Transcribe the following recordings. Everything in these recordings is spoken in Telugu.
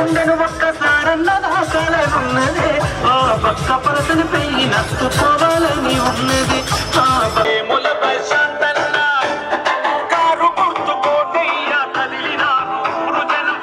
గుండెను ఒక్కసారన్నదా కలనున్నదే ఆ పక్క పరసని పెయ్యి నచ్చుకోవాలని ఉన్నది ఆ ప్రేముల ప్రశాంతన్న కారు గుర్తుకోటయ్యా కదిలినారు జనం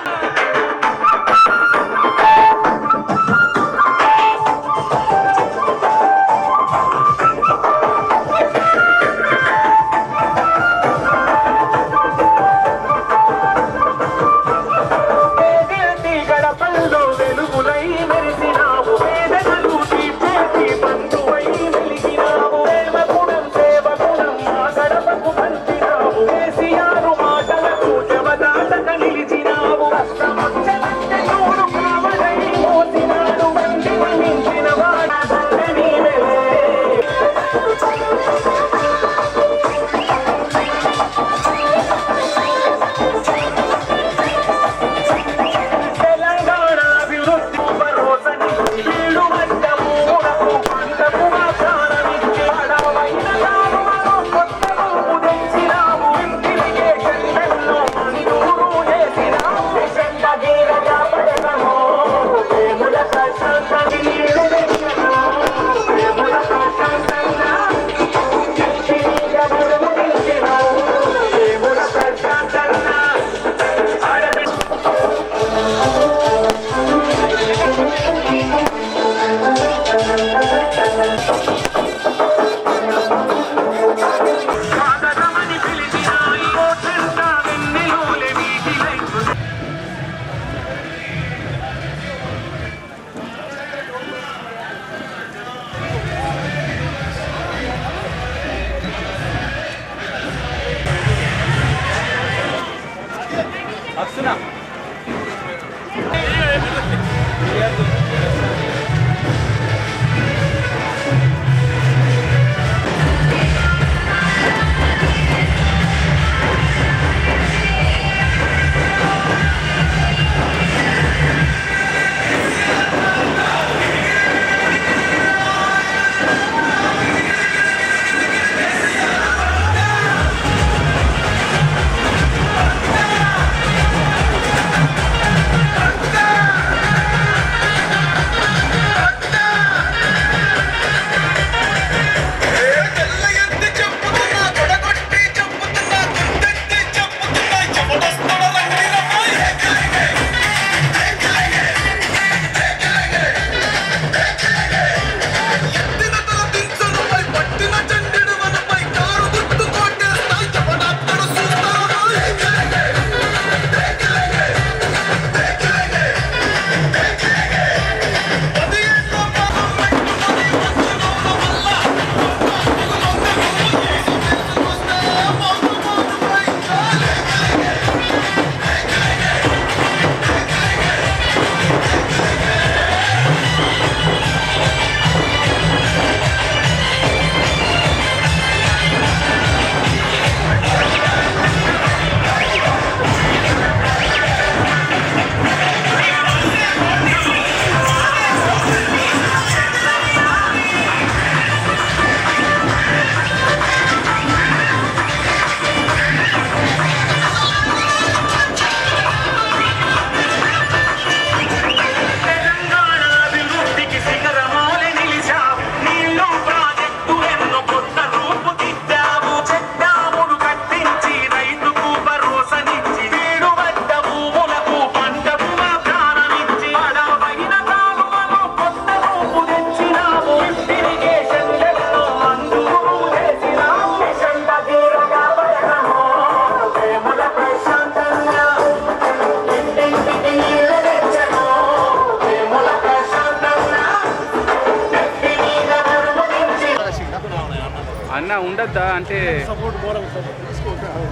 అన్న ఉండద్దా అంటే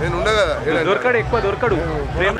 నేను ఉండగా దొరకడు ఎక్కువ దొరకడు ప్రేమ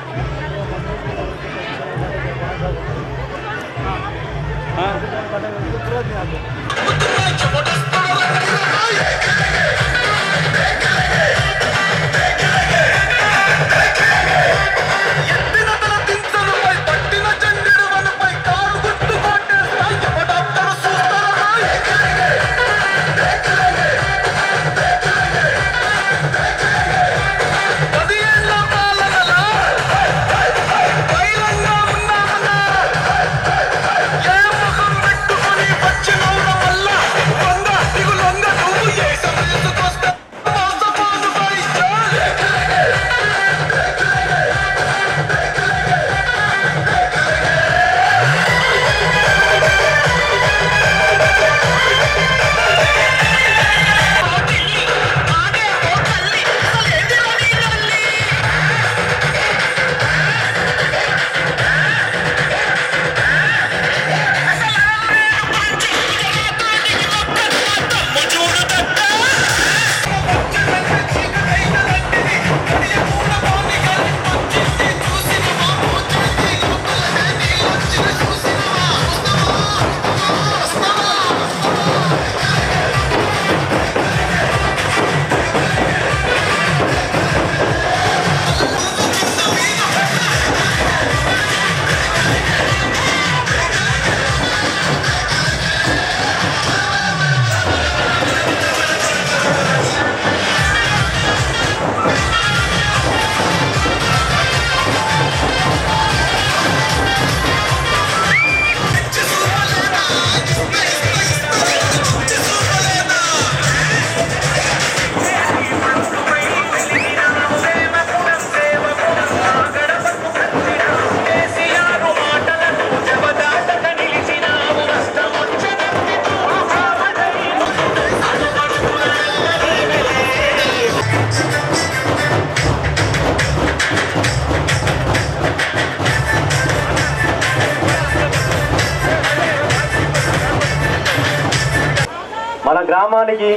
గ్రామానికి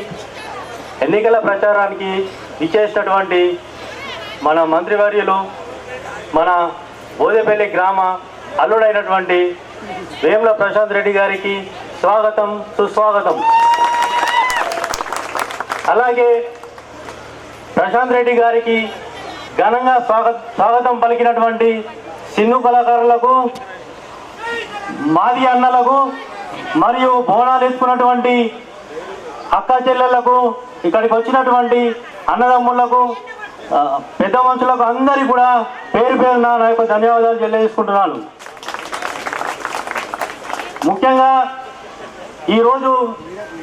ఎన్నికల ప్రచారానికి ఇచ్చేసినటువంటి మన మంత్రివర్యులు మన బోదేపల్లి గ్రామ అల్లుడైనటువంటి వేముల ప్రశాంత్ రెడ్డి గారికి స్వాగతం సుస్వాగతం. అలాగే ప్రశాంత్ రెడ్డి గారికి ఘనంగా స్వాగతం పలికినటువంటి సింధు కళాకారులకు, మాది అన్నలకు మరియు బోనాలు వేసుకున్నటువంటి అక్క చెల్లెళ్లకు, ఇక్కడికి వచ్చినటువంటి అన్నదమ్ములకు, పెద్ద మనుషులకు అందరికీ కూడా పేరు పేరున నా యొక్క ధన్యవాదాలు తెలియజేసుకుంటున్నాను. ముఖ్యంగా ఈరోజు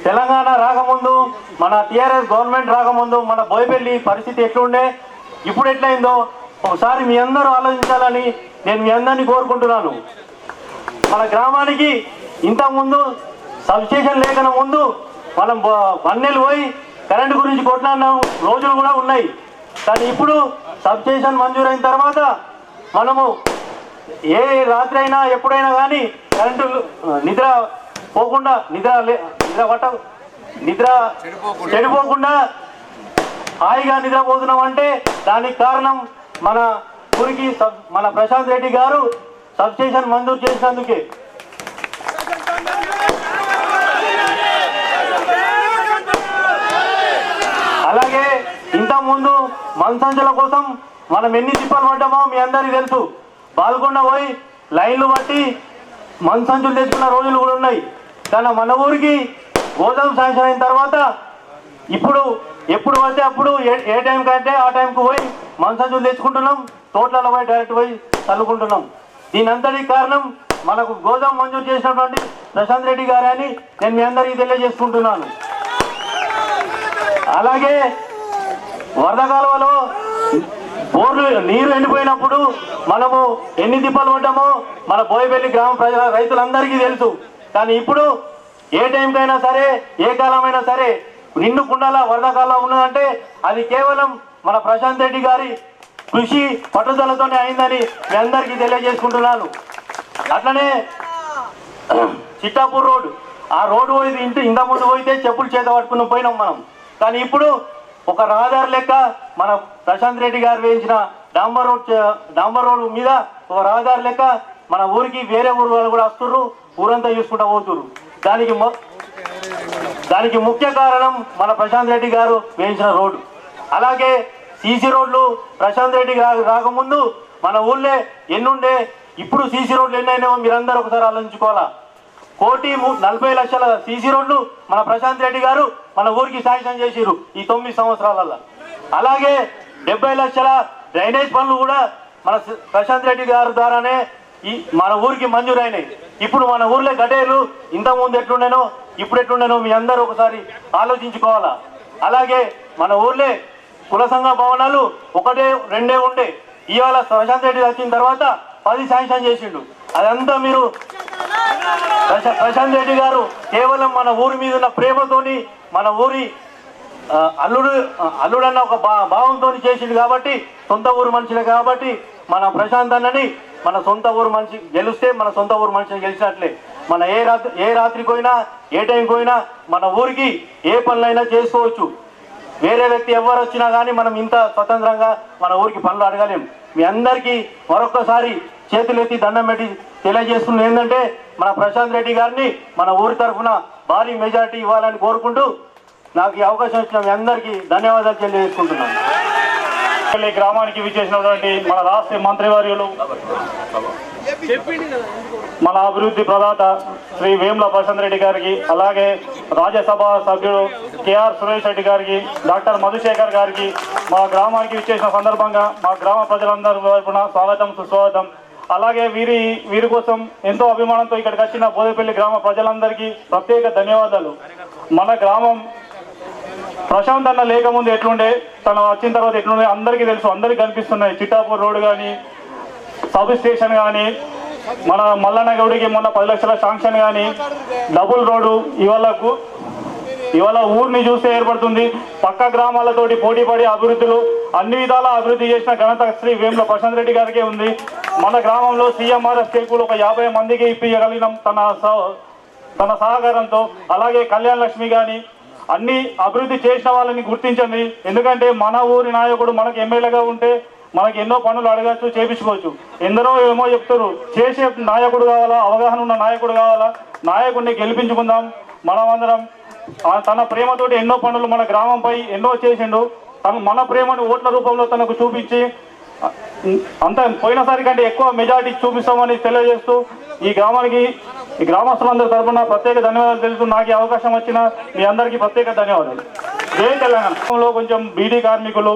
తెలంగాణ రాకముందు, మన టీఆర్ఎస్ గవర్నమెంట్ రాకముందు మన బోయపల్లి పరిస్థితి ఎట్లుండే, ఇప్పుడు ఎట్లయిందో ఒకసారి మీ అందరూ ఆలోచించాలని నేను మీ అందరినీ కోరుకుంటున్నాను. మన గ్రామానికి ఇంతకుముందు సబ్స్టేషన్ లేకన ముందు మనం వన్నెలు పోయి కరెంటు గురించి కొట్లాడిన రోజులు కూడా ఉన్నాయి. కానీ ఇప్పుడు సబ్స్టేషన్ మంజూరైన తర్వాత మనము ఏ రాత్రి అయినా ఎప్పుడైనా కానీ కరెంటు నిద్ర చెడిపోకుండా హాయిగా నిద్రపోతున్నాం అంటే దానికి కారణం మన ఊరికి మన ప్రశాంత్ రెడ్డి గారు సబ్స్టేషన్ మంజూరు చేసినందుకే. అలాగే ఇంతకుముందు మనసంచుల కోసం మనం ఎన్ని తిప్పలు పడ్డామో మీ అందరికీ తెలుసు. బాల్కొండ పోయి లైన్లు బట్టి మనసంచులు తెచ్చుకున్న రోజులు కూడా ఉన్నాయి. కానీ మన ఊరికి గోదాం శాంక్షన్ అయిన తర్వాత ఇప్పుడు ఎప్పుడు పడితే అప్పుడు ఏ టైం కంటే ఆ టైంకి పోయి మనసంచులు తెచ్చుకుంటున్నాం, తోటలలో పోయి డైరెక్ట్ పోయి చల్లుకుంటున్నాం. దీని అంతటి కారణం మనకు గోదాం మంజూరు చేసినటువంటి ప్రశాంత్ రెడ్డి గారే అని నేను మీ అందరికీ తెలియజేసుకుంటున్నాను. అలాగే వరద కాలువలో బోర్లు నీరు ఎండిపోయినప్పుడు మనము ఎన్ని తిప్పలు పడ్డామో మన బోయపల్లి గ్రామ ప్రజల రైతులందరికీ తెలుసు. కానీ ఇప్పుడు ఏ టైంకైనా సరే, ఏ కాలమైనా సరే నిండు కుండాల వరద కాలం ఉన్నదంటే అది కేవలం మన ప్రశాంత్ రెడ్డి గారి కృషి పట్టుదలతోనే అయిందని మీ అందరికీ తెలియజేసుకుంటున్నాను. అట్లనే చిట్టాపూర్ రోడ్, ఆ రోడ్డు పోయి ఇంతకుముందు పోయితే చెప్పులు చేత పట్టుకుని పోయినాం మనం. కానీ ఇప్పుడు ఒక రహదారి లెక్క మన ప్రశాంత్ రెడ్డి గారు వేయించిన డాంబర్ రోడ్ మీద ఒక రహదారి లెక్క మన ఊరికి వేరే ఊరు వాళ్ళు కూడా వస్తుర్రు, ఊరంతా చూసుకుంటూ పోతుర్రు. దానికి ముఖ్య కారణం మన ప్రశాంత్ రెడ్డి గారు వేయించిన రోడ్డు. అలాగే సీసీ రోడ్లు ప్రశాంత్ రెడ్డి గారు రాకముందు మన ఊళ్ళో ఎన్నుండే, ఇప్పుడు సీసీ రోడ్లు ఎన్నైనామో మీరందరూ ఒకసారి ఆలోచించుకోవాలా. 1,40,00,000 సీసీ రోడ్లు మన ప్రశాంత్ రెడ్డి గారు మన ఊరికి శాంక్షన్ చేసిరు ఈ 9 సంవత్సరాలలో. అలాగే 70 లక్షల డ్రైనేజ్ పనులు కూడా మన ప్రశాంత్ రెడ్డి గారి ద్వారానే మన ఊరికి మంజూరైనాయి. ఇప్పుడు మన ఊర్లో గటేరు ఇంతకుముందు ఎట్లుండేనో ఇప్పుడు ఎట్లుండేనో మీ అందరూ ఒకసారి ఆలోచించుకోవాలా. అలాగే మన ఊర్లో కుల సంఘ భవనాలు 1-2 ఉండే, ఇవాళ ప్రశాంత్ రెడ్డి వచ్చిన తర్వాత 10 శాంక్షన్ చేసిండు. అదంతా మీరు ప్రశాంత్ రెడ్డి గారు కేవలం మన ఊరి మీద ఉన్న ప్రేమతోని, మన ఊరి అల్లుడన్న ఒక భావంతో చేసిండు. కాబట్టి సొంత ఊరు మనుషులే కాబట్టి మన ప్రశాంత్ అన్నని మన సొంత ఊరు మనిషి గెలిస్తే మన సొంత ఊరు మనిషిని గెలిచినట్లే. మన ఏ రాత్రికి పోయినా ఏ టైంకి పోయినా మన ఊరికి ఏ పనులైనా చేసుకోవచ్చు. వేరే వ్యక్తి ఎవరు వచ్చినా కానీ మనం ఇంత స్వతంత్రంగా మన ఊరికి పనులు అడగలేం. మీ అందరికీ మరొక్కసారి చేతులెత్తి దండం పెట్టి తెలియజేస్తున్నది ఏంటంటే మన ప్రశాంత్ రెడ్డి గారిని మన ఊరి తరఫున భారీ మెజార్టీ ఇవ్వాలని కోరుకుంటూ నాకు ఈ అవకాశం ఇచ్చిన మీ అందరికీ ధన్యవాదాలు తెలియజేసుకుంటున్నాను. గ్రామానికి విచ్చేసినటువంటి మన రాష్ట్ర మంత్రివర్యులు, మన అభివృద్ధి ప్రదాత శ్రీ వేముల ప్రశాంత్ రెడ్డి గారికి, అలాగే రాజ్యసభ సభ్యుడు కేఆర్ సురేష్ రెడ్డి గారికి, డాక్టర్ మధుశేఖర్ గారికి మా గ్రామానికి విచ్చేసిన సందర్భంగా మా గ్రామ ప్రజలందరి వైపున స్వాగతం సుస్వాగతం. అలాగే వీరి కోసం ఎంతో అభిమానంతో ఇక్కడికి వచ్చిన బోదేపల్లి గ్రామ ప్రజలందరికీ ప్రత్యేక ధన్యవాదాలు. మన గ్రామం ప్రశాంత్ అన్న లేకముందు ఎట్లుండే, తను వచ్చిన తర్వాత ఎట్లుండే అందరికీ తెలుసు, అందరికీ కనిపిస్తున్నాయి. చిట్టాపూర్ రోడ్ కానీ, సబ్ స్టేషన్ కానీ, మన మల్లన్న గౌడికి మొన్న 10 లక్షల శాంక్షన్ కానీ, డబుల్ రోడ్డు ఇవాళ ఊరిని చూస్తే ఏర్పడుతుంది. పక్క గ్రామాలతోటి పోటీపడి అభివృద్ధులు అన్ని విధాల అభివృద్ధి చేసిన ఘనత శ్రీ వేముల ప్రశాంత్ రెడ్డి గారికే ఉంది. మన గ్రామంలో CMRF టేకులు ఒక 50 మందికి ఇప్పించగలిగినాం తన సహకారంతో. అలాగే కళ్యాణ లక్ష్మి కానీ, అన్ని అభివృద్ధి చేసిన వాళ్ళని గుర్తించండి. ఎందుకంటే మన ఊరి నాయకుడు మనకు ఎమ్మెల్యేగా ఉంటే మనకి ఎన్నో పనులు అడగచ్చు, చేపించుకోవచ్చు. ఎందరో ఏమో చెప్తారు, చేసే నాయకుడు కావాలా, అవగాహన ఉన్న నాయకుడు కావాలా. నాయకుడిని గెలిపించుకుందాం. మనమందరం తన ప్రేమతోటి ఎన్నో పనులు మన గ్రామంపై ఎన్నో చేసిండు. మన ప్రేమను ఓట్ల రూపంలో తనకు చూపించి అంత పోయినసారి కంటే ఎక్కువ మెజారిటీ చూపిస్తామని తెలియజేస్తూ ఈ గ్రామస్తులందరి తరఫున ప్రత్యేక ధన్యవాదాలు తెలుస్తూ నాకు ఈ అవకాశం వచ్చిన మీ అందరికీ ప్రత్యేక ధన్యవాదాలు. జై తెలంగాణలో కొంచెం బీడీ కార్మికులు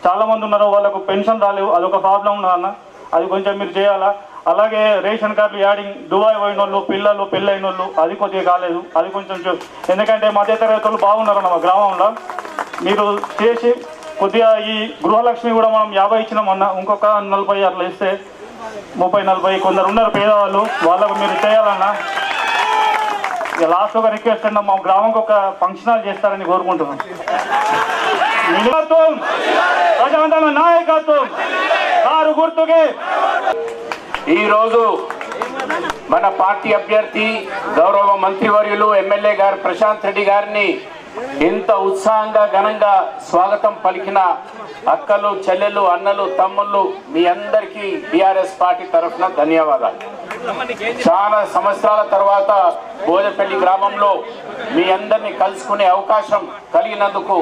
చాలా మంది ఉన్నారు, వాళ్ళకు పెన్షన్ రాలేవు, అదొక ప్రాబ్లం ఉన్నదన్న. అది కొంచెం మీరు చేయాలా. అలాగే రేషన్ కార్డులు యాడింగ్ దుబాయ్ పోయిన వాళ్ళు, పిల్లలు పెళ్ళైన వాళ్ళు, అది కొద్దిగా కాలేదు. అది కొంచెం ఎందుకంటే మధ్యతరగతి వాళ్ళు బాగున్నారు మా గ్రామంలో. మీరు చేసి కొద్దిగా ఈ గృహలక్ష్మి కూడా మనం 50 ఇచ్చినాం అన్న, ఇంకొక 40 అట్లా ఇస్తే 30-40 కొందరు ఉన్నారు పేదవాళ్ళు, వాళ్ళకు మీరు చేయాలన్నా. ఇక లాస్ట్ ఒక రిక్వెస్ట్ అన్న, మా గ్రామంకి ఒక ఫంక్షన్ హాల్ చేస్తారని కోరుకుంటున్నాం. ప్రజాంతర నాయకత్వం కారు గుర్తుకి. ఈరోజు మన పార్టీ అభ్యర్థి గౌరవ మంత్రివర్యులు ఎమ్మెల్యే గారు ప్రశాంత్ రెడ్డి గారిని ఇంత ఉత్సాహంగా ఘనంగా స్వాగతం పలికిన అక్కలు, చెల్లెలు, అన్నలు, తమ్ముళ్ళు మీ అందరికీ బీఆర్ఎస్ పార్టీ తరఫున ధన్యవాదాలు. చాలా సంవత్సరాల తర్వాత బోదపల్లి గ్రామంలో మీ అందరినీ కలుసుకునే అవకాశం కలిగినందుకు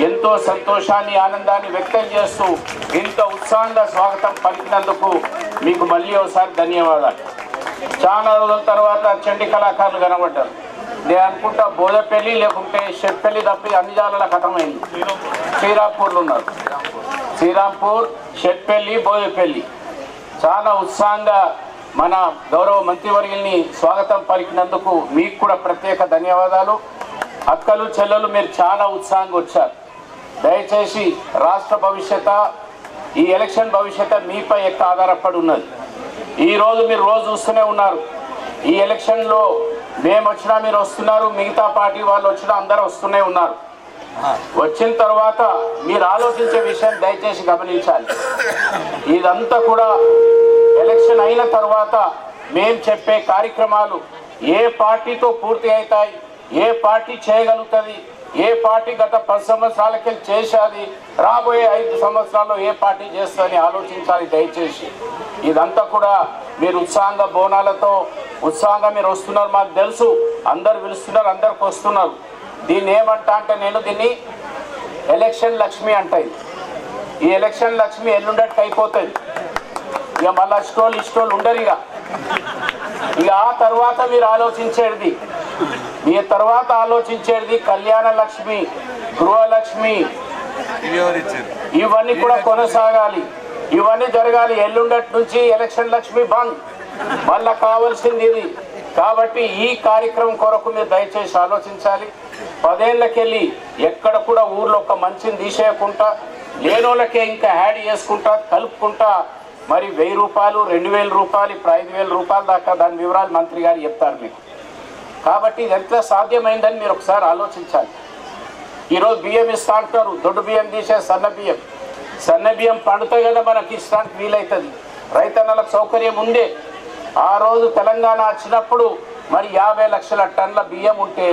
ఎంతో సంతోషాన్ని, ఆనందాన్ని వ్యక్తం చేస్తూ ఇంత ఉత్సాహంగా స్వాగతం పలికినందుకు మీకు మళ్ళీ ఒకసారి ధన్యవాదాలు. చాలా రోజుల తర్వాత చండీ కళాకారులు కనబడ్డారు. నేను అనుకుంటా బోదపల్లి లేకుంటే షెట్పల్లి తప్పి అన్ని జాలలో కథమైంది. శ్రీరాంపూర్లు ఉన్నారు, శ్రీరాంపూర్, షెట్పల్లి, బోదపల్లి. చాలా ఉత్సాహంగా మన గౌరవ మంత్రివర్యుల్ని స్వాగతం పలికినందుకు మీకు కూడా ప్రత్యేక ధన్యవాదాలు. అక్కలు, చెల్లెలు మీరు చాలా ఉత్సాహంగా వచ్చారు. దయచేసి రాష్ట్ర భవిష్యత్తు, ఈ ఎలక్షన్ భవిష్యత్తు మీపై ఎక్కువ ఆధారపడి ఉన్నది. ఈరోజు మీరు రోజు చూస్తూనే ఉన్నారు. ఈ ఎలక్షన్లో మేము వచ్చినా మీరు వస్తున్నారు, మిగతా పార్టీ వాళ్ళు వచ్చినా అందరూ వస్తూనే ఉన్నారు. వచ్చిన తర్వాత మీరు ఆలోచించే విషయం దయచేసి గమనించాలి. ఇదంతా కూడా ఎలక్షన్ అయిన తర్వాత మేము చెప్పే కార్యక్రమాలు ఏ పార్టీతో పూర్తి అవుతాయి, ఏ పార్టీ చేయగలుగుతుంది, ఏ పార్టీ గత 10 సంవత్సరాలకి చేసేది, రాబోయే 5 సంవత్సరాల్లో ఏ పార్టీ చేస్తుందని ఆలోచించాలి దయచేసి. ఇదంతా కూడా మీరు ఉత్సాహంగా బోనాలతో ఉత్సాహంగా మీరు వస్తున్నారు, మాకు తెలుసు. అందరు పిలుస్తున్నారు, అందరికి వస్తున్నారు. దీన్ని ఏమంటా అంటే నేను దీన్ని ఎలక్షన్ లక్ష్మి అంటాయి. ఈ ఎలక్షన్ లక్ష్మి ఎల్లుండట్టు అయిపోతుంది. ఇక మళ్ళీ ఇష్టోళ్ళు ఉండరు. ఇక ఆ తర్వాత మీరు ఆలోచించేది, మీ తర్వాత ఆలోచించేది కళ్యాణ లక్ష్మి, గృహలక్ష్మి, ఇవన్నీ కూడా కొనసాగాలి, ఇవన్నీ జరగాలి. ఎల్లుండటి నుంచి ఎలక్షన్ లక్ష్మి బంద్, మళ్ళా కావాల్సింది ఇది. కాబట్టి ఈ కార్యక్రమం కొరకు మీరు దయచేసి ఆలోచించాలి. 10 ఏళ్ళకెళ్ళి ఎక్కడ కూడా ఊర్లో ఒక మంచిని తీసేయకుండా, లేనోళ్ళకే ఇంకా యాడ్ చేసుకుంటా, కలుపుకుంటా, మరి 1000 రూపాయలు, 2000 రూపాయలు, ఇప్పుడు 5000 రూపాయల దాకా దాని వివరాలు మంత్రి గారు చెప్తారు మీకు. కాబట్టి ఇది ఎంత సాధ్యమైందని మీరు ఒకసారి ఆలోచించాలి. ఈరోజు బియ్యం ఇస్తా అంటారు, దొడ్డు బియ్యం తీసే సన్న బియ్యం పండుతాయి కదా, మనకి ఇష్టానికి వీలవుతుంది. రైతన్నలకు సౌకర్యం ఉండే. ఆ రోజు తెలంగాణ వచ్చినప్పుడు మరి 50 లక్షల టన్నుల బియ్యం ఉంటే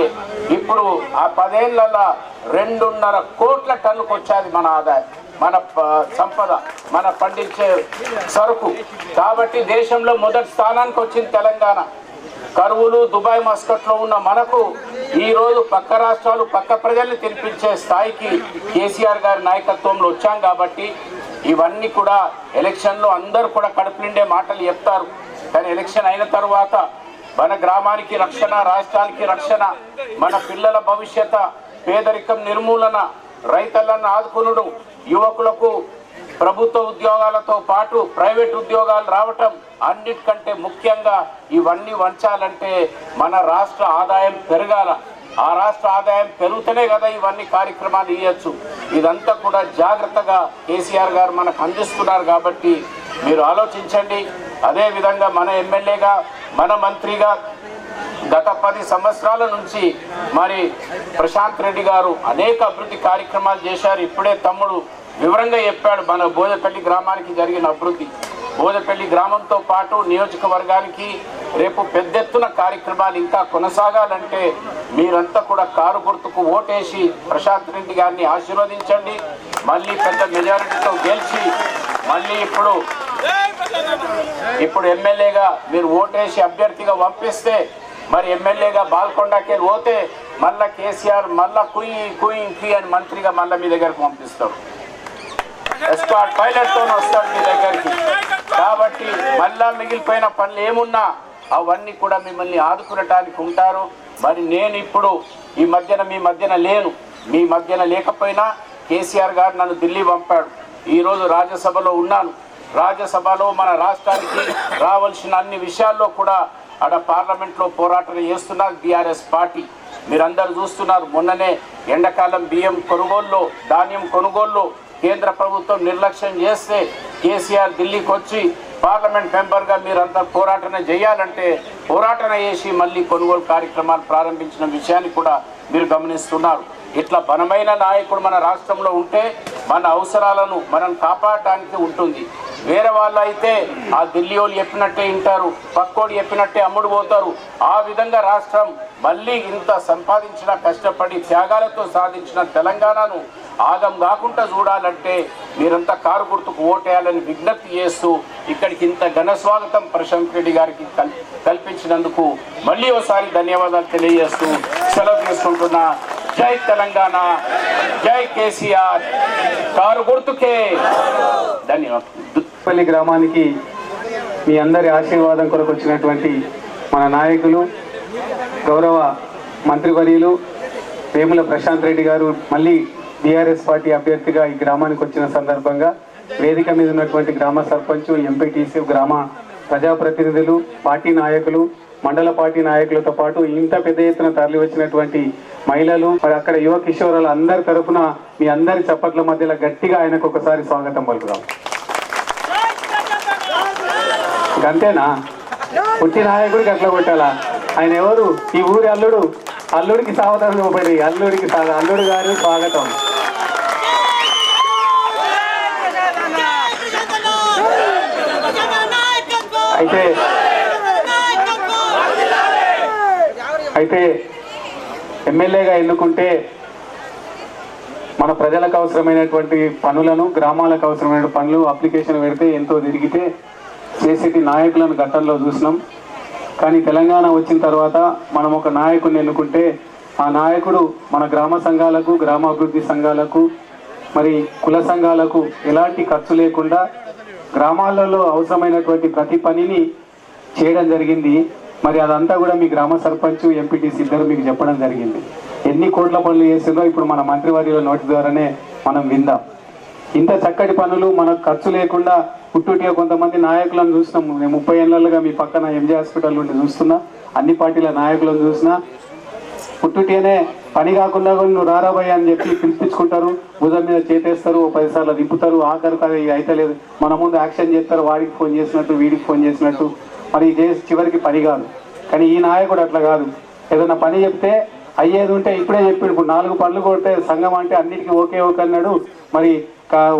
ఇప్పుడు ఆ 10 ఏళ్లలో 2.5 కోట్ల టన్నులకు వచ్చేది మన ఆదాయం, మన సంపద, మన పండించే సరుకు. కాబట్టి దేశంలో మొదటి స్థానానికి వచ్చింది తెలంగాణ. కరువులు, దుబాయ్, మస్కట్లో ఉన్న మనకు ఈరోజు పక్క రాష్ట్రాలు, పక్క ప్రజల్ని తినిపించే స్థాయికి కేసీఆర్ గారి నాయకత్వంలో వచ్చాం. కాబట్టి ఇవన్నీ కూడా ఎలక్షన్లో అందరూ కూడా కడుపు నిండే మాటలు చెప్తారు. కానీ ఎలక్షన్ అయిన తర్వాత మన గ్రామానికి రక్షణ, రాష్ట్రానికి రక్షణ, మన పిల్లల భవిష్యత్, పేదరికం నిర్మూలన, రైతులను ఆదుకునుడు, యువకులకు ప్రభుత్వ ఉద్యోగాలతో పాటు ప్రైవేట్ ఉద్యోగాలు రావటం, అన్నిటికంటే ముఖ్యంగా ఇవన్నీ వంచాలంటే మన రాష్ట్ర ఆదాయం పెరగాల. ఆ రాష్ట్ర ఆదాయం పెరుగుతూనే కదా ఇవన్నీ కార్యక్రమాలు ఇవ్వచ్చు. ఇదంతా కూడా జాగ్రత్తగా కేసీఆర్ గారు మనకు అందిస్తున్నారు. కాబట్టి మీరు ఆలోచించండి. అదేవిధంగా మన ఎమ్మెల్యేగా, మన మంత్రిగా గత 10 సంవత్సరాల నుంచి మరి ప్రశాంత్ రెడ్డి గారు అనేక అభివృద్ధి కార్యక్రమాలు చేశారు. ఇప్పుడే తమ్ముడు వివరంగా చెప్పాడు మన బోదపల్లి గ్రామానికి జరిగిన అభివృద్ధి. బోదపల్లి గ్రామంతో పాటు నియోజకవర్గానికి రేపు పెద్ద ఎత్తున కార్యక్రమాలు ఇంకా కొనసాగాలంటే మీరంతా కూడా కారు గుర్తుకు ఓటేసి ప్రశాంత్ రెడ్డి గారిని ఆశీర్వదించండి. మళ్ళీ పెద్ద మెజారిటీతో గెలిచి మళ్ళీ ఇప్పుడు ఎమ్మెల్యేగా మీరు ఓటేసి అభ్యర్థిగా పంపిస్తే మరి ఎమ్మెల్యేగా బాల్కొండకి పోతే మళ్ళా కేసీఆర్ మళ్ళా కుయి అని మంత్రిగా మళ్ళీ మీ దగ్గరకు పంపిస్తాడు. ఎస్కాట్ పైలట్తో వస్తాడు మీ దగ్గరికి. కాబట్టి మళ్ళా మిగిలిపోయిన పనులు ఏమున్నా అవన్నీ కూడా మిమ్మల్ని ఆదుకునటానికి ఉంటారు. మరి నేను ఇప్పుడు ఈ మధ్యన మీ మధ్యన లేను. మీ మధ్యన లేకపోయినా కేసీఆర్ గారు నన్ను ఢిల్లీ పంపాడు. ఈరోజు రాజ్యసభలో ఉన్నాను. రాజ్యసభలో మన రాష్ట్రానికి రావాల్సిన అన్ని విషయాల్లో కూడా ఆడ పార్లమెంట్లో పోరాటం చేస్తున్నారు బీఆర్ఎస్ పార్టీ. మీరందరూ చూస్తున్నారు. మొన్ననే ఎండాకాలం బియ్యం కొనుగోలులో ధాన్యం కొనుగోలులో కేంద్ర ప్రభుత్వం నిర్లక్ష్యం చేస్తే కేసీఆర్ ఢిల్లీకి వచ్చి పార్లమెంట్ మెంబర్గా మీరంతా పోరాటన చేయాలంటే పోరాటన చేసి మళ్ళీ కొనుగోలు కార్యక్రమాలు ప్రారంభించిన విషయాన్ని కూడా మీరు గమనిస్తున్నారు. ఇట్లా బలమైన నాయకుడు మన రాష్ట్రంలో ఉంటే మన అవసరాలను మనం కాపాడటానికి ఉంటుంది. వేరే వాళ్ళు అయితే ఆ ఢిల్లీ వాళ్ళు చెప్పినట్టే వింటారు, పక్కోడు చెప్పినట్టే అమ్ముడు పోతారు. ఆ విధంగా రాష్ట్రం మళ్ళీ ఇంత సంపాదించిన కష్టపడి త్యాగాలతో సాధించిన తెలంగాణను ఆగం కాకుండా చూడాలంటే మీరంతా కారు గుర్తుకు ఓటేయాలని విజ్ఞప్తి చేస్తూ ఇక్కడికి ఇంత ఘన స్వాగతం ప్రశాంత్ రెడ్డి గారికి కల్పించినందుకు మళ్ళీ ఒకసారి ధన్యవాదాలు తెలియజేస్తూ సెలవు తీసుకుంటున్నా. జై తెలంగాణ, జై కేసీఆర్, కారు గుర్తుకే. ధన్యవాదాలు. దుప్పల్లి గ్రామానికి మీ అందరి ఆశీర్వాదం కొరకు వచ్చినటువంటి మన నాయకులు గౌరవ మంత్రివర్యులు వేముల ప్రశాంత్ రెడ్డి గారు మళ్ళీ బీఆర్ఎస్ పార్టీ అభ్యర్థిగా ఈ గ్రామానికి వచ్చిన సందర్భంగా వేదిక మీద ఉన్నటువంటి గ్రామ సర్పంచ్, ఎంపీటీసీ, గ్రామ ప్రజాప్రతినిధులు, పార్టీ నాయకులు, మండల పార్టీ నాయకులతో పాటు ఇంత పెద్ద ఎత్తున తరలి వచ్చినటువంటి మహిళలు, మరి అక్కడ యువ కిషోరాలు అందరి తరఫున మీ అందరి చప్పట్ల మధ్యలో గట్టిగా ఆయనకు ఒకసారి స్వాగతం పలుకుదాం. అంతేనా? పుట్టి నాయకుడికి అట్లా కొట్టాలా? ఆయన ఎవరు? ఈ ఊరి అల్లుడు. అల్లుడికి స్వాగతం ఇవ్వబడి అల్లుడు గారు స్వాగతం. అయితే ఎమ్మెల్యేగా ఎన్నుకుంటే మన ప్రజలకు అవసరమైనటువంటి పనులను, గ్రామాలకు అవసరమైన పనులు అప్లికేషన్ పెడితే ఎంతో తిరిగితే చేసేటి నాయకులను గతంలో చూసినాం. కానీ తెలంగాణ వచ్చిన తర్వాత మనం ఒక నాయకుడిని ఎన్నుకుంటే ఆ నాయకుడు మన గ్రామ సంఘాలకు, గ్రామాభివృద్ధి సంఘాలకు, మరి కుల సంఘాలకు ఎలాంటి ఖర్చు లేకుండా గ్రామాలలో అవసరమైనటువంటి ప్రతి పనిని చేయడం జరిగింది. మరి అదంతా కూడా మీ గ్రామ సర్పంచ్, ఎంపీటీసీ ఇద్దరు మీకు చెప్పడం జరిగింది. ఎన్ని కోట్ల పనులు చేసిందో ఇప్పుడు మన మంత్రివర్యుల నోటి ద్వారానే మనం విందాం. ఇంత చక్కటి పనులు మనకు ఖర్చు లేకుండా పుట్టుటిగా కొంతమంది నాయకులను చూసినాం. నేను 30 ఏళ్ళలుగా మీ పక్కన ఎంజే హాస్పిటల్ నుండి చూస్తున్నా, అన్ని పార్టీల నాయకులను చూసినా పుట్టుటిగానే పని కాకుండా నువ్వు రారాబయ్య అని చెప్పి పిలిపించుకుంటారు, భుజం మీద చేతేస్తారు, 10 సార్లు దింపుతారు, ఆఖరికి అది అయితే లేదు మన ముందు యాక్షన్ చేస్తారు, వాడికి ఫోన్ చేసినట్టు వీడికి ఫోన్ చేసినట్టు, మరి చేసి చివరికి పని కాదు. కానీ ఈ నాయకుడు అట్లా కాదు. ఏదైనా పని చెప్తే అయ్యేది ఉంటే ఇప్పుడే చెప్పాడు. ఇప్పుడు 4 పనులు కొడితే సంఘం అంటే అన్నిటికీ ఓకే అన్నాడు. మరి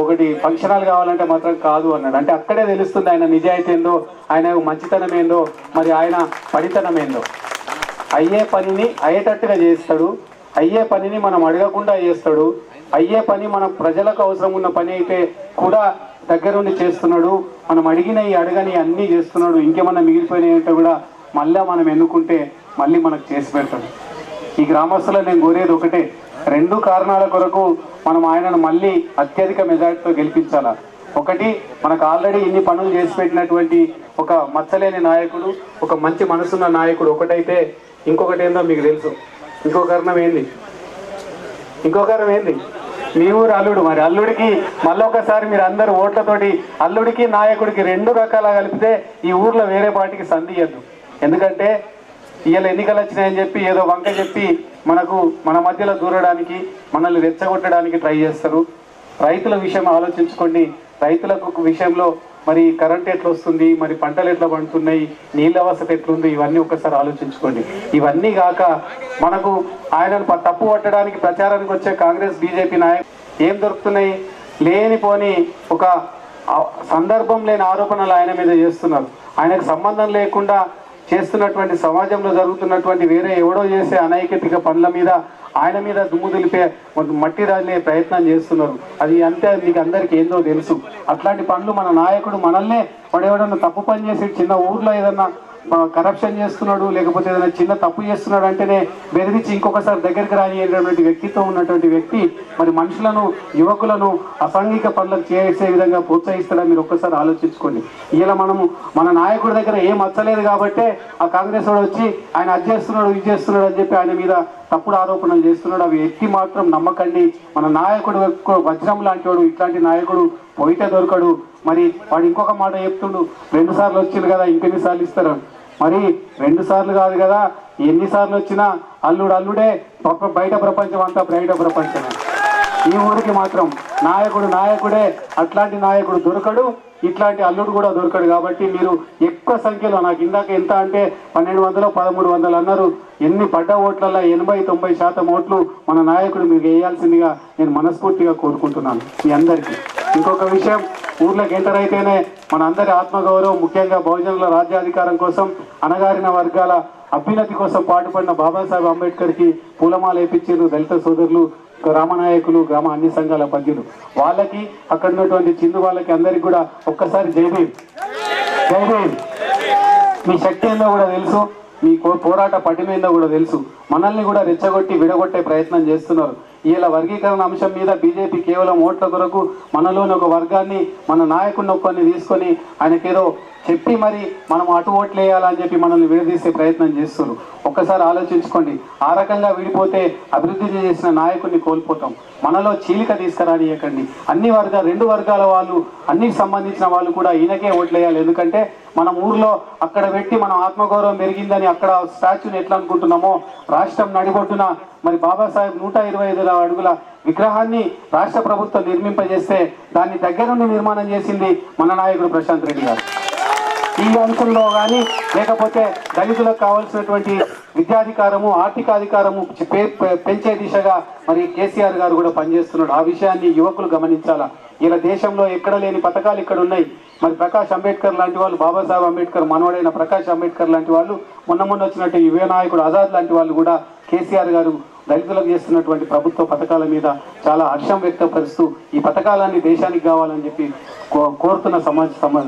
ఒకటి ఫంక్షనాలు కావాలంటే మాత్రం కాదు అన్నాడు. అంటే అక్కడే తెలుస్తుంది ఆయన నిజాయితీ ఏందో, ఆయన మంచితనం ఏందో, మరి ఆయన పడితనం ఏందో. అయ్యే పనిని అయ్యేటట్టుగా చేస్తాడు, అయ్యే పనిని మనం అడగకుండా చేస్తాడు, అయ్యే పని మన ప్రజలకు అవసరం ఉన్న పని అయితే కూడా దగ్గరుండి చేస్తున్నాడు. మనం అడిగినవి అడగని అన్నీ చేస్తున్నాడు. ఇంకేమన్నా మిగిలిపోయినాయి అంటే కూడా మళ్ళీ మనం ఎన్నుకుంటే మళ్ళీ మనకు చేసి పెడతాడు. ఈ గ్రామస్తులు నేను కోరేది ఒకటే, 2 కారణాల కొరకు మనం ఆయనను మళ్ళీ అత్యధిక మెజార్టీతో గెలిపించాలా. ఒకటి, మనకు ఆల్రెడీ ఇన్ని పనులు చేసి పెట్టినటువంటి ఒక మచ్చలేని నాయకుడు, ఒక మంచి మనసున్న నాయకుడు ఒకటైతే, ఇంకొకటి ఏందో మీకు తెలుసు. ఇంకో కారణం ఏంది? మీ ఊరు అల్లుడు. మరి అల్లుడికి మళ్ళీ ఒకసారి మీరు అందరు ఓట్లతోటి అల్లుడికి నాయకుడికి 2 రకాల కలిపితే ఈ ఊర్లో వేరే పార్టీకి సంధియద్దు. ఎందుకంటే ఇవాళ ఎన్నికలు వచ్చినాయని చెప్పి ఏదో వంక చెప్పి మన మధ్యలో దూరడానికి, మనల్ని రెచ్చగొట్టడానికి ట్రై చేస్తారు. రైతుల విషయం ఆలోచించుకోండి. రైతులకు విషయంలో మరి కరెంట్ ఎట్లా వస్తుంది, మరి పంటలు ఎట్లా పండుతున్నాయి, నీళ్ళ వసతి ఎట్లుంది, ఇవన్నీ ఒకసారి ఆలోచించుకోండి. ఇవన్నీ కాక మనకు ఆయనను తప్పు పట్టడానికి ప్రచారానికి వచ్చే కాంగ్రెస్, బీజేపీ నాయకులు ఏం దొరుకుతున్నాయి? లేనిపోని ఒక సందర్భం లేని ఆరోపణలు ఆయన మీద చేస్తున్నారు. ఆయనకు సంబంధం లేకుండా చేస్తున్నటువంటి సమాజంలో జరుగుతున్నటువంటి వేరే ఎవడో చేసే అనైతిక పనుల మీద ఆయన మీద దుమ్ము దులిపే మట్టి రాలే ప్రయత్నం చేస్తున్నారు. అది అంతే, మీకు అందరికీ ఏందో తెలుసు. అట్లాంటి పనులు మన నాయకుడు మనల్నే వాడెవడన్నా తప్పు పని చేసి చిన్న ఊర్లో ఏదన్నా కరప్షన్ చేస్తున్నాడు, లేకపోతే ఏదైనా చిన్న తప్పు చేస్తున్నాడు అంటేనే బెదిరించి ఇంకొకసారి దగ్గరికి రానిటువంటి వ్యక్తిత్వం ఉన్నటువంటి వ్యక్తి మరి మనుషులను, యువకులను అసాంఘిక పనులకు చేసే విధంగా ప్రోత్సహిస్తాడని మీరు ఒక్కసారి ఆలోచించుకోండి. ఇలా మన నాయకుడి దగ్గర ఏం వచ్చలేదు కాబట్టే ఆ కాంగ్రెస్ వాడు వచ్చి ఆయన అది చేస్తున్నాడు, ఇది చేస్తున్నాడు అని చెప్పి ఆయన మీద తప్పుడు ఆరోపణలు చేస్తున్నాడు. అవి ఎత్తి మాత్రం నమ్మకండి. మన నాయకుడు వజ్రం లాంటి వాడు, ఇట్లాంటి నాయకుడు పోయితే దొరకడు. మరి వాడు ఇంకొక మాట చెప్తుండు, 2 సార్లు వచ్చింది కదా ఇంకెన్నిసార్లు ఇస్తారు. మరి 2 సార్లు కాదు కదా, ఎన్నిసార్లు వచ్చినా అల్లుడే, బయట ప్రపంచం అంతా బయట ప్రపంచమే. ఈ ఊరికి మాత్రం నాయకుడే. అట్లాంటి నాయకుడు దొరకడు, ఇట్లాంటి అల్లుడు కూడా దొరకడు. కాబట్టి మీరు ఎక్కువ సంఖ్యలో, నాకు ఇందాక ఎంత అంటే 1200 1300 అన్నారు, ఎన్ని పడ్డ ఓట్లలో 80-90% ఓట్లు మన నాయకుడు మీరు వేయాల్సిందిగా నేను మనస్ఫూర్తిగా కోరుకుంటున్నాను మీ అందరికీ. ఇంకొక విషయం, ఊర్లోకి ఎంటర్ అయితేనే మన అందరి ఆత్మగౌరవం, ముఖ్యంగా బహుజనుల రాజ్యాధికారం కోసం, అణగారిన వర్గాల అభ్యున్నతి కోసం పాటుపడిన బాబాసాహెబ్ అంబేద్కర్కి పూలమాల వేయించారు దళిత సోదరులు, గ్రామ నాయకులు, గ్రామ అన్ని సంఘాల పద్యులు. వాళ్ళకి అక్కడ ఉన్నటువంటి చిందు వాళ్ళకి అందరికి కూడా ఒక్కసారి జై భీమ్. మీ శక్తి ఏందో కూడా తెలుసు, మీ పోరాట పటిమేందో కూడా తెలుసు. మనల్ని కూడా రెచ్చగొట్టి విడగొట్టే ప్రయత్నం చేస్తున్నారు. ఇలా వర్గీకరణ అంశం మీద బీజేపీ కేవలం ఓట్ల కొరకు మనలోని ఒక వర్గాన్ని, మన నాయకుడిని ఒక్కరిని తీసుకొని ఆయనకేదో చెప్పి మరి మనం అటు ఓట్లు వేయాలని చెప్పి మనల్ని విడదీసే ప్రయత్నం చేస్తున్నారు. ఒక్కసారి ఆలోచించుకోండి. ఆ రకంగా విడిపోతే అభివృద్ధి చేసిన నాయకుడిని కోల్పోతాం. మనలో చీలిక తీసుకురానియకండి. అన్ని రెండు వర్గాల వాళ్ళు, అన్నికి సంబంధించిన వాళ్ళు కూడా ఈయనకే ఓట్లు వేయాలి. ఎందుకంటే మనం ఊర్లో అక్కడ పెట్టి మనం ఆత్మగౌరవం పెరిగిందని అక్కడ స్టాచ్యూని ఎట్లా అనుకుంటున్నామో, రాష్ట్రం నడిబొడ్డున మరి బాబాసాహెబ్ 125 అడుగుల విగ్రహాన్ని రాష్ట్ర ప్రభుత్వం నిర్మింపజేస్తే దాన్ని దగ్గరుండి నిర్మాణం చేసింది మన నాయకుడు ప్రశాంత్ రెడ్డి గారు. ఈ అంశంలో కానీ లేకపోతే దళితులకు కావాల్సినటువంటి విద్యాధికారము, ఆర్థికాధికారము పెంచే దిశగా మరి కేసీఆర్ గారు కూడా పనిచేస్తున్నాడు. ఆ విషయాన్ని యువకులు గమనించాలా. ఇలా దేశంలో ఎక్కడ లేని పథకాలు ఇక్కడ ఉన్నాయి. మరి ప్రకాష్ అంబేద్కర్ లాంటి వాళ్ళు, బాబాసాహెబ్ అంబేద్కర్ మనవడైన ప్రకాష్ అంబేద్కర్ లాంటి వాళ్ళు, మొన్న వచ్చినట్టు యువ నాయకుడు ఆజాద్ లాంటి వాళ్ళు కూడా కేసీఆర్ గారు దళితులకు చేస్తున్నటువంటి ప్రభుత్వ పథకాల మీద చాలా హర్షం వ్యక్తపరుస్తూ ఈ పథకాలన్నీ దేశానికి కావాలని చెప్పి కోరుతున్న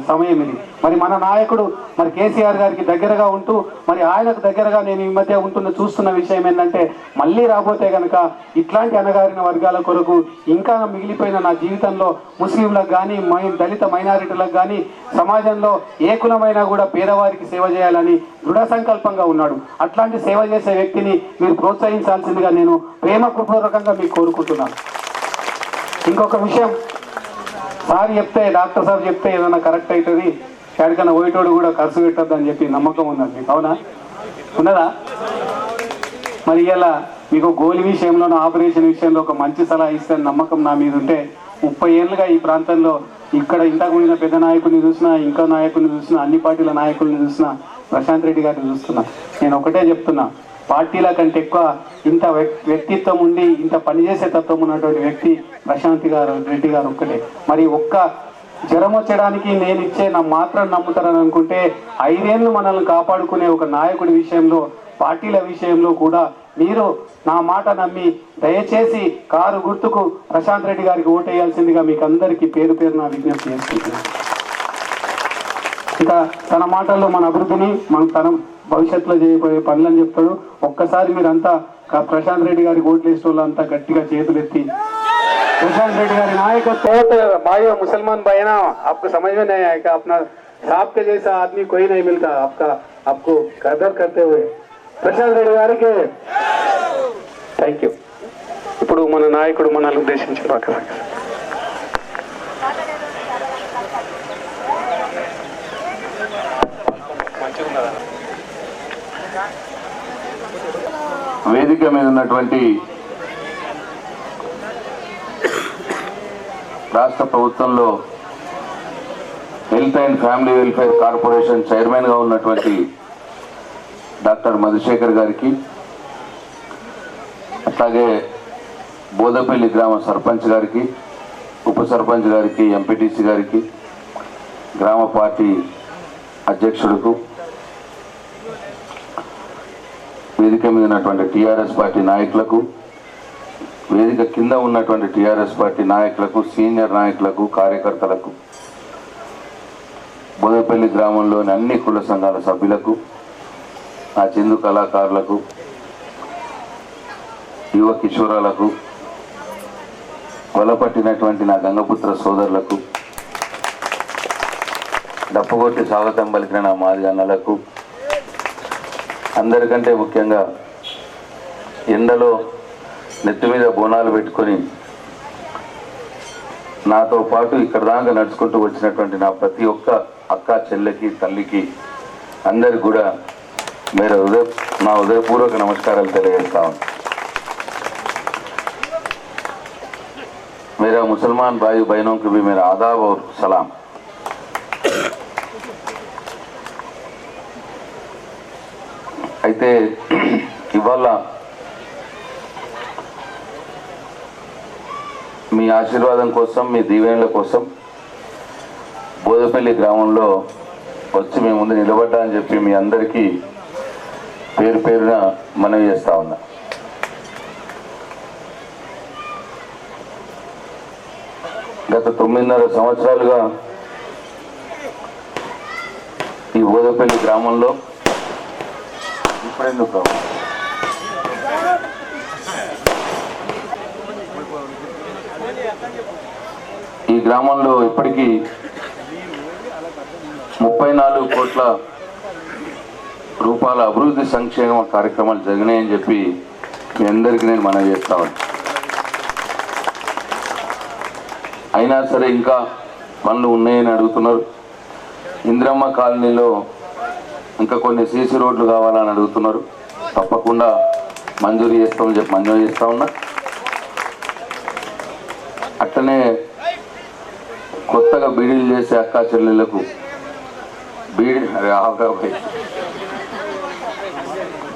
సమయం ఇది. మరి మన నాయకుడు మరి కేసీఆర్ గారికి దగ్గరగా ఉంటూ మరి ఆయనకు దగ్గరగా నేను ఈ మధ్య చూస్తున్న విషయం ఏంటంటే, మళ్ళీ రాబోతే కనుక ఇట్లాంటి అణగారిన వర్గాల కొరకు ఇంకా మిగిలిపోయిన నా జీవితంలో ముస్లింలకు కానీ, దళిత మైనారిటీలకు కానీ, సమాజంలో ఏ కులమైనా కూడా పేదవారికి సేవ చేయాలని దృఢ సంకల్పంగా ఉన్నాడు. అట్లాంటి సేవ చేసే వ్యక్తిని మీరు ప్రోత్సహించాల్సిందిగా నేను ప్రేమపూర్వకంగా మీకు కోరుకుంటున్నాను. ఇంకొక విషయం, సార్ చెప్తే, డాక్టర్ సార్ చెప్తే ఏదైనా కరెక్ట్ అవుతుంది, ఎక్కడికైనా పోయేటోడు కూడా ఖర్చు పెట్టద్దు అని చెప్పి నమ్మకం ఉందండి. అవునా? ఉన్నదా? మరి ఇలా మీకు గోలి విషయంలో, ఆపరేషన్ విషయంలో ఒక మంచి సలహా ఇస్తే నమ్మకం నా మీద ఉంటే, 30 ఏళ్ళుగా ఈ ప్రాంతంలో ఇక్కడ ఇంతకు ముందు పెద్ద నాయకుడిని చూసినా, ఇంకా నాయకుడిని చూసినా, అన్ని పార్టీల నాయకుల్ని చూసినా, ప్రశాంత్ రెడ్డి గారిని చూస్తున్నా. నేను ఒకటే చెప్తున్నా, పార్టీల కంటే ఎక్కువ ఇంత వ్యక్తిత్వం ఉండి ఇంత పనిచేసే తత్వం ఉన్నటువంటి వ్యక్తి ప్రశాంత్ రెడ్డి గారు ఒక్కటే. మరి ఒక్క జ్వరం వచ్చడానికి నేను ఇచ్చే నా మాత్రం నమ్ముతారని అనుకుంటే 5 ఏళ్ళు మనల్ని కాపాడుకునే ఒక నాయకుడి విషయంలో, పార్టీల విషయంలో కూడా మీరు నా మాట నమ్మి దయచేసి కారు గుర్తుకు ప్రశాంత్ రెడ్డి గారికి ఓటేయాల్సిందిగా మీకు అందరికీ పేరు నా విజ్ఞప్తి చేసుకుంటున్నాను. ఇక తన మాటల్లో మన అభివృద్ధిని, తన భవిష్యత్తులో చేయబోయే పనులని చెప్తాడు. ఒక్కసారి మీరంతా ప్రశాంత్ రెడ్డి గారికి ఓట్లు వేసే వాళ్ళు అంతా గట్టిగా చేతులెత్తి प्रशांत रेड्डी गारी नायकत्व भाई मुसलमान भाई ना आपको समझ में नहीं आएगा। अपना साहब के जैसा आदमी कोई नहीं मिलता आपको कदर करते हुए प्रशांत रेड्डी गारी के थैंक यू। ఇప్పుడు మన నాయకుడు మనల్ని ఉద్దేశించి వేదిక మీద ఉన్నటువంటి రాష్ట్ర ప్రభుత్వంలో health and family welfare corporation chairman గా ఉన్నటువంటి డాక్టర్ మధుశేఖర్ గారికి, అట్లాగే బోదపల్లి గ్రామ సర్పంచ్ గారికి, ఉప సర్పంచ్ గారికి, ఎంపీటీసీ గారికి, గ్రామ పార్టీ అధ్యక్షుడుకు, వేదిక మీద ఉన్నటువంటి టీఆర్ఎస్ పార్టీ నాయకులకు, వేదిక కింద ఉన్నటువంటి టీఆర్ఎస్ పార్టీ నాయకులకు, సీనియర్ నాయకులకు, కార్యకర్తలకు, బోదపల్లి గ్రామంలోని అన్ని కుల సంఘాల సభ్యులకు, నా చిందు కళాకారులకు, యువ కిషోరాలకు, వలపట్టినటువంటి నా గంగపుత్ర సోదరులకు, డప్పుగొట్టి స్వాగతం పలికిన నా మాది అన్నలకు, అందరికంటే ముఖ్యంగా ఎండలో నెత్తి మీద బోనాలు పెట్టుకొని నాతో పాటు ఇక్కడ దాకా నడుచుకుంటూ వచ్చినటువంటి నా ప్రతి ఒక్క అక్క, చెల్లెకి, తల్లికి అందరికి కూడా నా హృదయపూర్వక నమస్కారాలు తెలియజేస్తాను. मेरा मुसलमान भाई बहनों को भी मेरा आदाब और सलाम। అయితే ఇవాళ మీ ఆశీర్వాదం కోసం, మీ దీవెనల కోసం బోదపల్లి గ్రామంలో వచ్చి మీ ముందు నిలబడ్డా అని చెప్పి మీ అందరికీ పేరు పేరున మనవి చేస్తా ఉన్నా. గత 9.5 సంవత్సరాలుగా ఈ బోదపల్లి గ్రామంలో ఇప్పుడెందుకు ఈ గ్రామంలో ఇప్పటికీ 34 కోట్ల రూపాయల అభివృద్ధి సంక్షేమ కార్యక్రమాలు జరిగినాయని చెప్పి మీ అందరికీ నేను మనవి చేస్తా ఉన్నాను. అయినా సరే ఇంకా పనులు ఉన్నాయని అడుగుతున్నారు. ఇంద్రమ్మ కాలనీలో ఇంకా కొన్ని సీసీ రోడ్లు కావాలని అడుగుతున్నారు. తప్పకుండా మంజూరు చేస్తామని చెప్పి మంజూరు చేస్తా ఉన్నా. అట్లనే కొత్తగా బీడీలు చేసే అక్కా చెల్లెళ్లకు బీడీ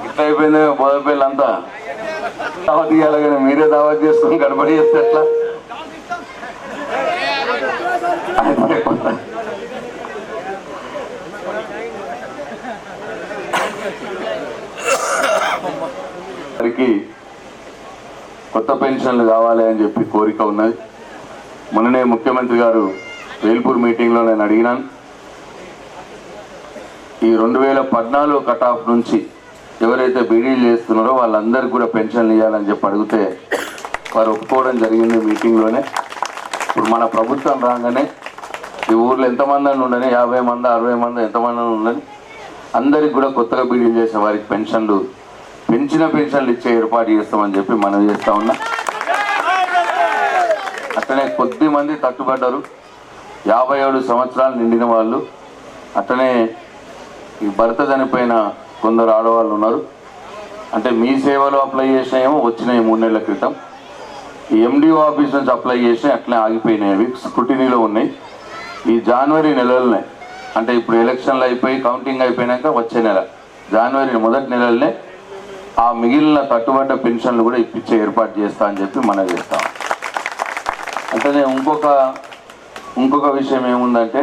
ఇట్లా అయిపోయింది బోదపల్లి అంతా దావత్ ఇవ్వాలి, కానీ మీరే దావత్ చేసుకుని గడబడి చేస్తే ఎట్లా? వారికి కొత్త పెన్షన్లు కావాలి అని చెప్పి కోరిక ఉన్నది. మొన్ననే ముఖ్యమంత్రి గారు వేల్పూర్ మీటింగ్లో నేను అడిగినాను. ఈ 2014 కట్ ఆఫ్ నుంచి ఎవరైతే బీడీలు చేస్తున్నారో వాళ్ళందరికీ కూడా పెన్షన్లు ఇవ్వాలని చెప్పి అడిగితే వారు ఒప్పుకోవడం జరిగింది మీటింగ్లోనే. ఇప్పుడు మన ప్రభుత్వం రాగానే ఈ ఊర్లో ఎంతమంది ఉండని, 50 మంది 60 మంది ఎంతమంది ఉండని, అందరికి కూడా కొత్తగా బీడీలు చేసే వారికి పెన్షన్లు, పెంచిన పెన్షన్లు ఇచ్చే ఏర్పాటు చేస్తామని చెప్పి మనం చేస్తా ఉన్నా. అట్లనే కొద్ది మంది తట్టుబడ్డారు, 57 సంవత్సరాలు నిండిన వాళ్ళు. అట్లనే ఈ భర్త చనిపోయిన కొందరు ఆడవాళ్ళు ఉన్నారు. అంటే మీ సేవలో అప్లై చేసినాయేమో వచ్చినాయి 3 నెలల క్రితం. ఈ ఎండిఓ ఆఫీస్ నుంచి అప్లై చేసినాయి, అట్లనే ఆగిపోయినాయి, అవి స్క్రూటినీలో ఉన్నాయి. ఈ జనవరి నెలలనే, అంటే ఇప్పుడు ఎలక్షన్లు అయిపోయి కౌంటింగ్ అయిపోయినాక వచ్చే నెల జనవరి మొదటి నెలలనే ఆ మిగిలిన తట్టుబడ్డ పెన్షన్లు కూడా ఇప్పించే ఏర్పాటు చేస్తా అని చెప్పి మనం చేస్తాం. అంటే ఇంకొక విషయం ఏముందంటే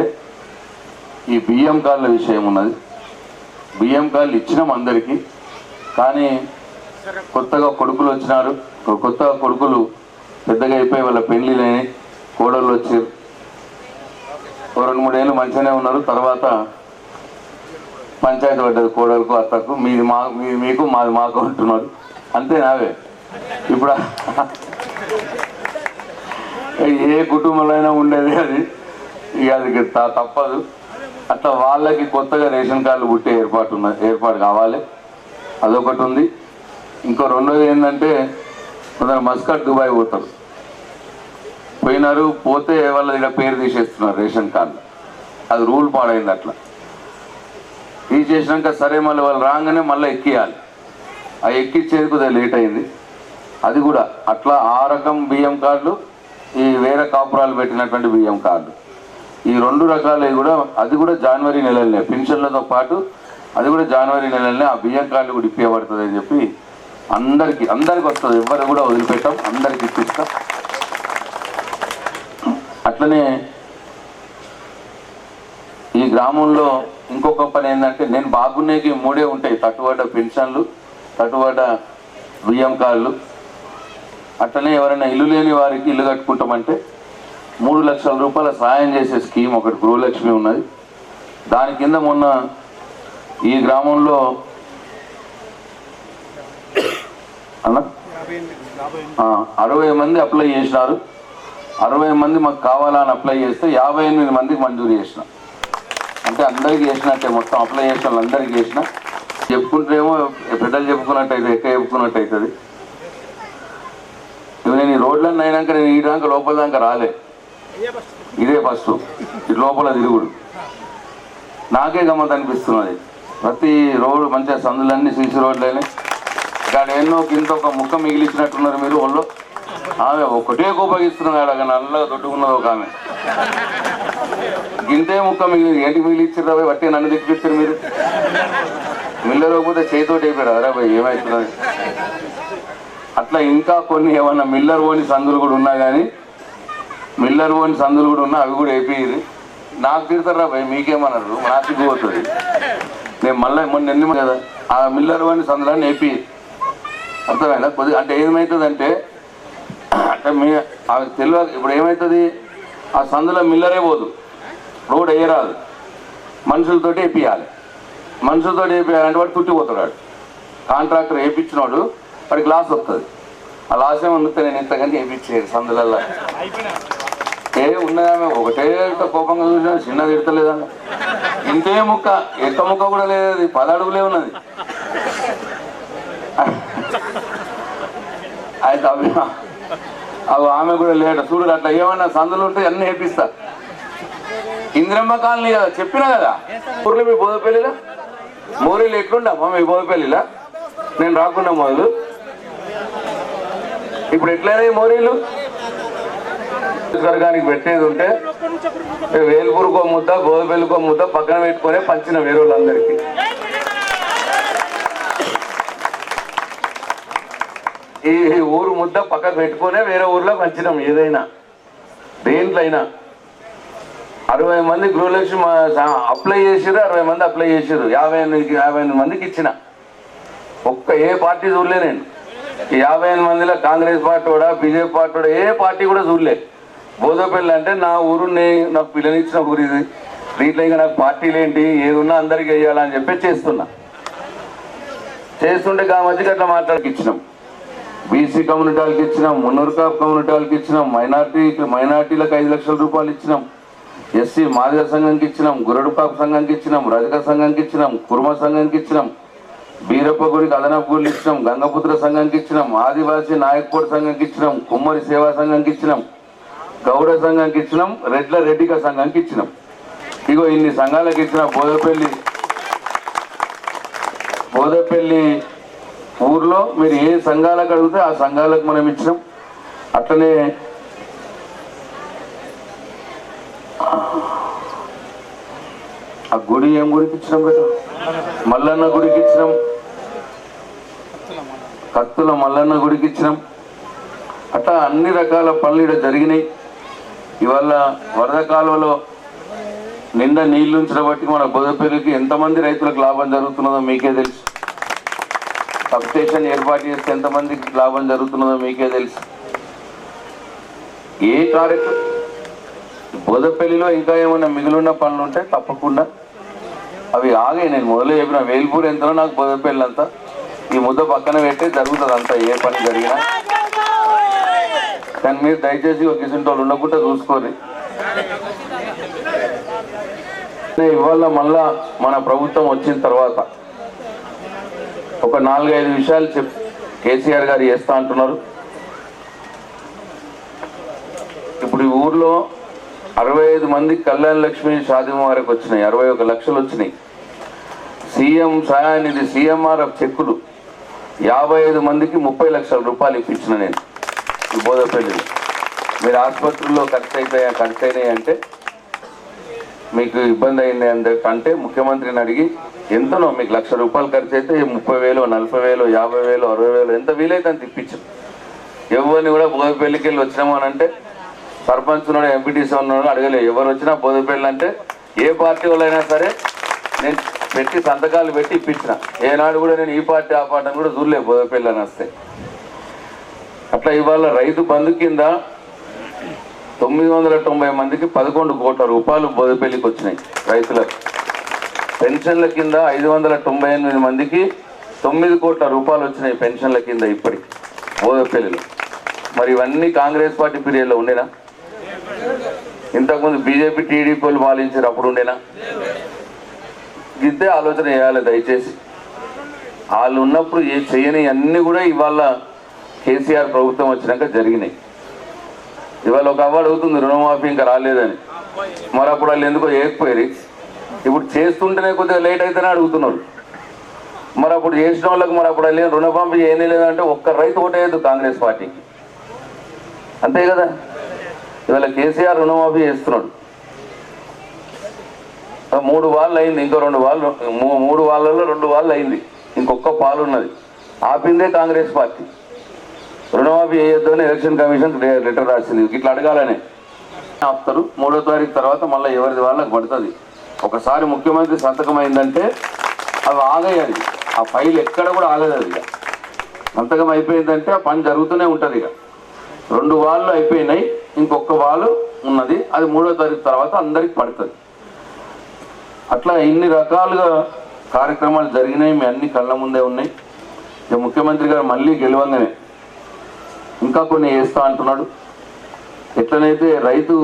ఈ బియ్యం కార్డుల విషయం ఉన్నది. బియ్యం కార్డులు ఇచ్చినాం అందరికీ, కానీ కొత్తగా కొడుకులు వచ్చినారు. కొత్తగా కొడుకులు పెద్దగా అయిపోయి వాళ్ళ పెళ్ళిళ్ళని కోడళ్ళు వచ్చారు. 2-3 ఏళ్ళు మంచిగానే ఉన్నారు. తర్వాత పంచాయతీ పడ్డది కోడలకు అత్తకు, మీది మీకు మాది మాకు అంటున్నారు. అంతే నావే. ఇప్పుడు ఏ కుటుంబంలో అయినా ఉండేది అది, ఇక అది తప్పదు. అట్లా వాళ్ళకి కొత్తగా రేషన్ కార్డులు పుట్టే ఏర్పాటు కావాలి. అదొకటి ఉంది. ఇంకో రెండోది ఏంటంటే కొందరు మస్కట్ దుబాయ్ పోతారు, పోయినారు, పోతే వాళ్ళ దగ్గర పేరు తీసేస్తున్నారు రేషన్ కార్డు. అది రూల్ పాడైంది. అట్లా తీసేసినాక సరే మళ్ళీ వాళ్ళు రాగానే మళ్ళీ ఎక్కియాలి. ఆ ఎక్కిచ్చేది కొద్దిగా లేట్ అయింది. అది కూడా అట్లా ఆ రకం బియ్యం కార్డులు, ఈ వేరే కాపురాలు పెట్టినటువంటి బియ్యం కార్డు, ఈ 2 రకాలవి కూడా అది కూడా జనవరి నెలలనే పెన్షన్లతో పాటు అది కూడా జనవరి నెలలనే ఆ బియ్యం కార్డులు కూడా ఇప్పబడుతుంది అని చెప్పి అందరికి వస్తుంది. ఎవరు కూడా వదిలిపెట్టాం, అందరికి ఇప్పిస్తాం. అట్లనే ఈ గ్రామంలో ఇంకొక పని ఏంటంటే, నేను బాగున్నాయి 3 ఉంటాయి తట్టుబడ్డ పెన్షన్లు, తట్టుబడ్డ బియ్యం కార్డులు, అట్లనే ఎవరైనా ఇల్లు లేని వారికి ఇల్లు కట్టుకుంటామంటే 3 లక్షల రూపాయల సాయం చేసే స్కీమ్ ఒకటి గృహలక్ష్మి ఉన్నది. దాని కింద మొన్న ఈ గ్రామంలో అన్న 60 మంది అప్లై చేసినారు. 60 మంది మాకు కావాలని అప్లై చేస్తే 58 మందికి మంజూరు చేసిన. అంటే అందరికీ చేసినట్టే, మొత్తం అప్లై చేసిన వాళ్ళందరికీ చేసిన. చెప్పుకుంటేమో పెద్దలు చెప్పుకున్నట్టు అవుతుంది, ఎక్క చెప్పుకున్నట్టు అవుతుంది. నేను ఈ రోడ్లన్నీ అయినాక నేను ఈ దాకా లోపల దాకా రాలే, ఇదే ఫస్ట్ ఈ లోపల తిరుగుడు. నాకే గమ్మత్ అనిపిస్తున్నది. ప్రతి రోడ్డు మంచిగా సందులన్నీ సీసీ రోడ్లైనా ఇక్కడ ఎన్నో కింద ఒక ముక్క మిగిలిచ్చినట్టున్నారు మీరు. వాళ్ళు ఆమె ఒకటే కోపగిస్తున్నారు, అక్కడ నల్లగా తొట్టుకున్నది ఒక ఆమె. ఇంతే ముక్క మిగిలి ఏంటి మిగిలిచ్చారు రాబోయ్, బట్టి నన్ను తెప్పిస్తారు మీరు. మిల్లర్ చేతితోటి అయిపోయారు అరే బాయ్ ఏమవుతున్నది. అట్లా ఇంకా కొన్ని ఏమన్నా మిల్లర్ ఓని సందులు కూడా ఉన్నా కానీ, మిల్లర్ ఓని సందులు కూడా ఉన్నా అవి కూడా అయిపోయి నాకు తిడతారు రా భయ్, మీకేమన్నారు నాకు పోతుంది. నేను మళ్ళీ మొన్న ఎన్ని కదా ఆ మిల్లర్ ఓని సందులన్నీ అయిపోయి అర్థమైనా కొద్దిగా. అంటే ఏమవుతుందంటే అంటే తెలియదు. ఇప్పుడు ఏమవుతుంది, ఆ సందులో మిల్లరే పోదు, రోడ్ వేయరాదు, మనుషులతోటి వేపియాలి. మనుషులతోటి వేపియాలంటే వాడు తుట్టిపోతాడు. కాంట్రాక్టర్ వేయించినోడు వాడికి లాస్ వస్తుంది. ఆ లాస్ ఏమన్నా నేను ఇంతకంటే వేయించేది సందులల్లో ఉన్నదామె ఒకటే కోపంగా చూసినా చిన్న తిడతలేదా. ఇంతే ముక్క ఎక్క ముక్క కూడా లేదు, 10 అడుగులే ఉన్నది. అయితే అవి ఆమె కూడా లేట చూడు. అట్లా ఏమన్నా సందులు ఉంటే అన్నీ వేపిస్తా. ఇందిరమ్మ కాలనీ కదా చెప్పినా కదా. ఊర్లో మీ బోధపల్లిలా మోరీలు ఎట్లుండమ్మా మీ బోధపల్లిలా? నేను రాకుండా మొదలు ఇప్పుడు ఎట్లయినా ఈ మోరీలు స్వర్గానికి పెట్టేది ఉంటే వేల్పూరుకో ముద్ద బోధపల్లికో ముద్ద పక్కన పెట్టుకొని పంచిన వేరే వాళ్ళందరికీ. ఈ ఊరు ముద్ద పక్కకు పెట్టుకునే వేరే ఊర్లో పంచినాం. ఏదైనా దేంట్లో అయినా 60 మంది గృహలక్ష్మి అప్లై చేసారు, 60 మంది అప్లై చేసారు. 58 మందికి ఇచ్చిన. ఒక్క ఏ పార్టీ చూడలే నేను. ఈ 58 మందిలో కాంగ్రెస్ పార్టీ కూడా బీజేపీ పార్టీ కూడా ఏ పార్టీ కూడా చూడలే. బోధపల్లి అంటే నా ఊరు, నాకు పిల్లనిచ్చిన ఊరు ఇది. దీంట్లో ఇంకా నాకు పార్టీలు ఏంటి, ఏది ఉన్నా అందరికీ వేయాలని చెప్పి చేస్తుంటే ఆ మధ్యకి అట్లా మాట్లాడికిచ్చినాం. బీసీ కమ్యూనిటీ వాళ్ళకి ఇచ్చినాం, మున్నూరు కాపు కమ్యూనిటీ వాళ్ళకి ఇచ్చినాం, మైనార్టీలకు 5 లక్షల రూపాయలు ఇచ్చినాం, ఎస్సీ మాదిగ సంఘంకి ఇచ్చినాం, గురడు కాపు సంఘంకి ఇచ్చినాం, రజక సంఘంకి ఇచ్చినాం, కుర్మ సంఘంకి ఇచ్చినాం, బీరప్ప గుడికి అదనపు గుళ్ళు ఇచ్చినాం, గంగపుత్ర సంఘంకి ఇచ్చినాం, ఆదివాసీ నాయక్పూర్ సంఘంకి ఇచ్చినాం, కుమ్మరి సేవా సంఘంకి ఇచ్చినాం, గౌడ సంఘంకి ఇచ్చినాం, రెడ్డిక సంఘంకి ఇచ్చినాం. ఇగో ఇన్ని సంఘాలకు ఇచ్చిన బోధపల్లి ఊర్లో మీరు ఏ సంఘాలకు అడిగితే ఆ సంఘాలకు మనం ఇచ్చినాం. అట్లనే ఆ గుడి ఏం గుడికి ఇచ్చినాం కదా, మల్లన్న గుడికి ఇచ్చినాం, కత్తుల మల్లన్న గుడికి ఇచ్చినాం. అట్లా అన్ని రకాల పనులు ఇక్కడ జరిగినాయి. ఇవాళ వరద కాలువలో నిండా నీళ్లు ఉంచడం బట్టి మన బోధపల్లికి ఎంతమంది రైతులకు లాభం జరుగుతున్నదో మీకే తెలుసు. సబ్ స్టేషన్ ఏర్పాటు చేస్తే ఎంతమందికి లాభం జరుగుతున్నదో మీకే తెలుసు. ఏ కార్యక్రమం బోధపల్లిలో ఇంకా ఏమైనా మిగిలిన పనులు ఉంటే తప్పకుండా అవి ఆగాయి. నేను మొదలు చెప్పిన వేల్పూర్ ఎంతనో నాకు బోధపల్లి అంతా ఈ ముద్ద పక్కన పెట్టే జరుగుతుంది అంతా ఏ పని జరిగినా. కానీ మీరు దయచేసి ఒక కిసింటోళ్ళు ఉండకుండా చూసుకోండి. ఇవాళ మళ్ళా మన ప్రభుత్వం వచ్చిన తర్వాత ఒక 4-5 విషయాలు కేసీఆర్ గారు చేస్తా అంటున్నారు. ఇప్పుడు ఈ ఊర్లో 65 మంది కళ్యాణ లక్ష్మి షాదీ వారికి వచ్చినాయి, 61 లక్షలు వచ్చినాయి. సీఎం సహాయనిధి CMRF చెక్కులు 55 మందికి 30 లక్షల రూపాయలు ఇప్పించిన నేను ఈ బోధపల్లిలో. మీరు ఆసుపత్రుల్లో ఖర్చు అయినాయి అంటే మీకు ఇబ్బంది అయింది అంటే ముఖ్యమంత్రిని అడిగి ఎంతనో మీకు 1 లక్ష రూపాయలు ఖర్చు అయితే 30,000, 40,000, 50,000, 60,000 ఎంత వీలైతే అంత ఇప్పించాం. ఎవరిని కూడా బోధపల్లికి వెళ్ళి వచ్చినాము అని అంటే సర్పంచ్ ఉన్నాడు, ఎంపీటీసీ ఉన్నాడు అడగలేదు. ఎవరు వచ్చినా బోధపల్లి అంటే ఏ పార్టీ వాళ్ళైనా సరే నేను పెట్టి సంతకాలు పెట్టి ఇప్పించిన. ఏనాడు కూడా నేను ఈ పార్టీ ఆ పార్టీ అని కూడా చూడలే బోధపల్లి అని వస్తే. అట్లా ఇవాళ రైతు బంధు కింద 990 మందికి 11 కోట్ల రూపాయలు బోధపల్లికి వచ్చినాయి రైతులకు. పెన్షన్ల కింద 598 మందికి 9 కోట్ల రూపాయలు వచ్చినాయి పెన్షన్ల కింద ఇప్పటికి బోధపల్లిలో. మరి ఇవన్నీ కాంగ్రెస్ పార్టీ పీరియడ్లో ఉండేనా? ఇంతకుముందు బీజేపీ టీడీపీ వాళ్ళు పాలించారు అప్పుడు ఉండేనా? ఇదే ఆలోచన చేయాలి దయచేసి. వాళ్ళు ఉన్నప్పుడు ఏ చేయని అన్నీ కూడా ఇవాళ కేసీఆర్ ప్రభుత్వం వచ్చినాక జరిగినాయి. ఇవాళ ఒక అవార్డు అవుతుంది రుణమాఫీ ఇంకా రాలేదని. మరి అప్పుడు వాళ్ళు ఎందుకో చేయకపోయారు. ఇప్పుడు చేస్తుంటేనే కొద్దిగా లేట్ అయితేనే అడుగుతున్నారు. మరి అప్పుడు చేసిన వాళ్ళకి మరి అప్పుడు వాళ్ళు రుణమాఫీ చేయనే లేదంటే ఒక్క రైతు ఓటేయద్దు కాంగ్రెస్ పార్టీకి, అంతే కదా. ఇవాళ కేసీఆర్ రుణమాఫీ చేస్తున్నాడు. 3 వాళ్ళు అయింది, ఇంకో 2 వాళ్ళు, 3 వాళ్ళలో 2 వాళ్ళు అయింది, ఇంకొక పాలు ఉన్నది. ఆపిందే కాంగ్రెస్ పార్టీ. రుణమాఫీ చేయొద్దు అని ఎలక్షన్ కమిషన్ లెటర్ రాసింది. ఇట్లా అడగాలనే ఆపుతారు. 3వ తారీఖు తర్వాత మళ్ళీ ఎవరిది వాళ్ళకి పడుతుంది. ఒకసారి ముఖ్యమంత్రి సంతకం అయిందంటే అవి ఆగేయాలి. ఆ ఫైల్ ఎక్కడ కూడా ఆగదు. అది ఇక సంతకం అయిపోయిందంటే ఆ పని జరుగుతూనే ఉంటుంది. ఇక 2 వాళ్ళు అయిపోయినాయి, ఇంకొక వాళ్ళు ఉన్నది. అది 3వ తారీఖు తర్వాత అందరికి పడుతుంది. అట్లా ఇన్ని రకాలుగా కార్యక్రమాలు జరిగినాయి. మీ అన్ని కళ్ళ ముందే ఉన్నాయి. ఇక ముఖ్యమంత్రి గారు మళ్ళీ గెలవంగానే ఇంకా కొన్ని వేస్తా అంటున్నాడు. ఎట్లనైతే రైతు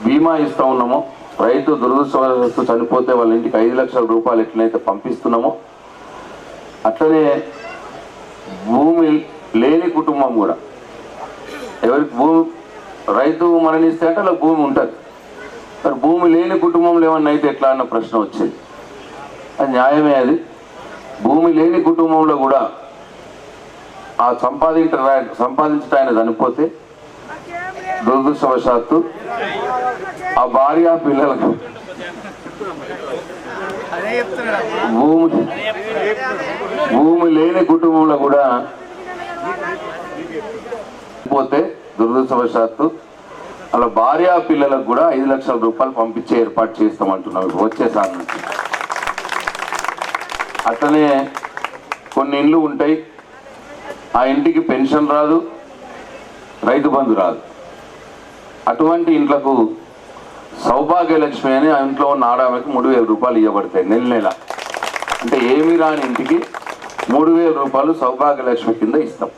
బీమా ఇస్తూ ఉన్నామో, రైతు దురదృష్టవశాత్తు చనిపోతే వాళ్ళ ఇంటికి 5 లక్షల రూపాయలు ఎట్లయితే పంపిస్తున్నామో, అట్లనే భూమి లేని కుటుంబం కూడా, ఎవరికి భూమి రైతు మరణిస్తే అంటే అలా భూమి ఉంటుంది, మరి భూమి లేని కుటుంబంలో ఏమన్నా అయితే ఎట్లా అన్న ప్రశ్న వచ్చింది. అది న్యాయమే. అది భూమి లేని కుటుంబంలో కూడా ఆ సంపాదించట ఆయన చనిపోతే దురదృష్టవశాత్తు ఆ భార్య పిల్లలకు భూమి లేని కుటుంబంలో కూడా పోతే దురదృష్టవశాత్తు అలా భార్య పిల్లలకు కూడా 5 లక్షల రూపాయలు పంపించే ఏర్పాటు చేస్తామంటున్నాం వచ్చేసారి నుంచి. అట్లనే కొన్ని ఇండ్లు ఉంటాయి, ఆ ఇంటికి పెన్షన్ రాదు, రైతు బంధు రాదు. అటువంటి ఇంట్లకు సౌభాగ్యలక్ష్మి అని ఆ ఇంట్లో ఉన్న ఆడామెకి 3,000 రూపాయలు ఇవ్వబడతాయి నెల. అంటే ఏమీ రాని ఇంటికి 3,000 రూపాయలు సౌభాగ్యలక్ష్మి కింద ఇస్తాం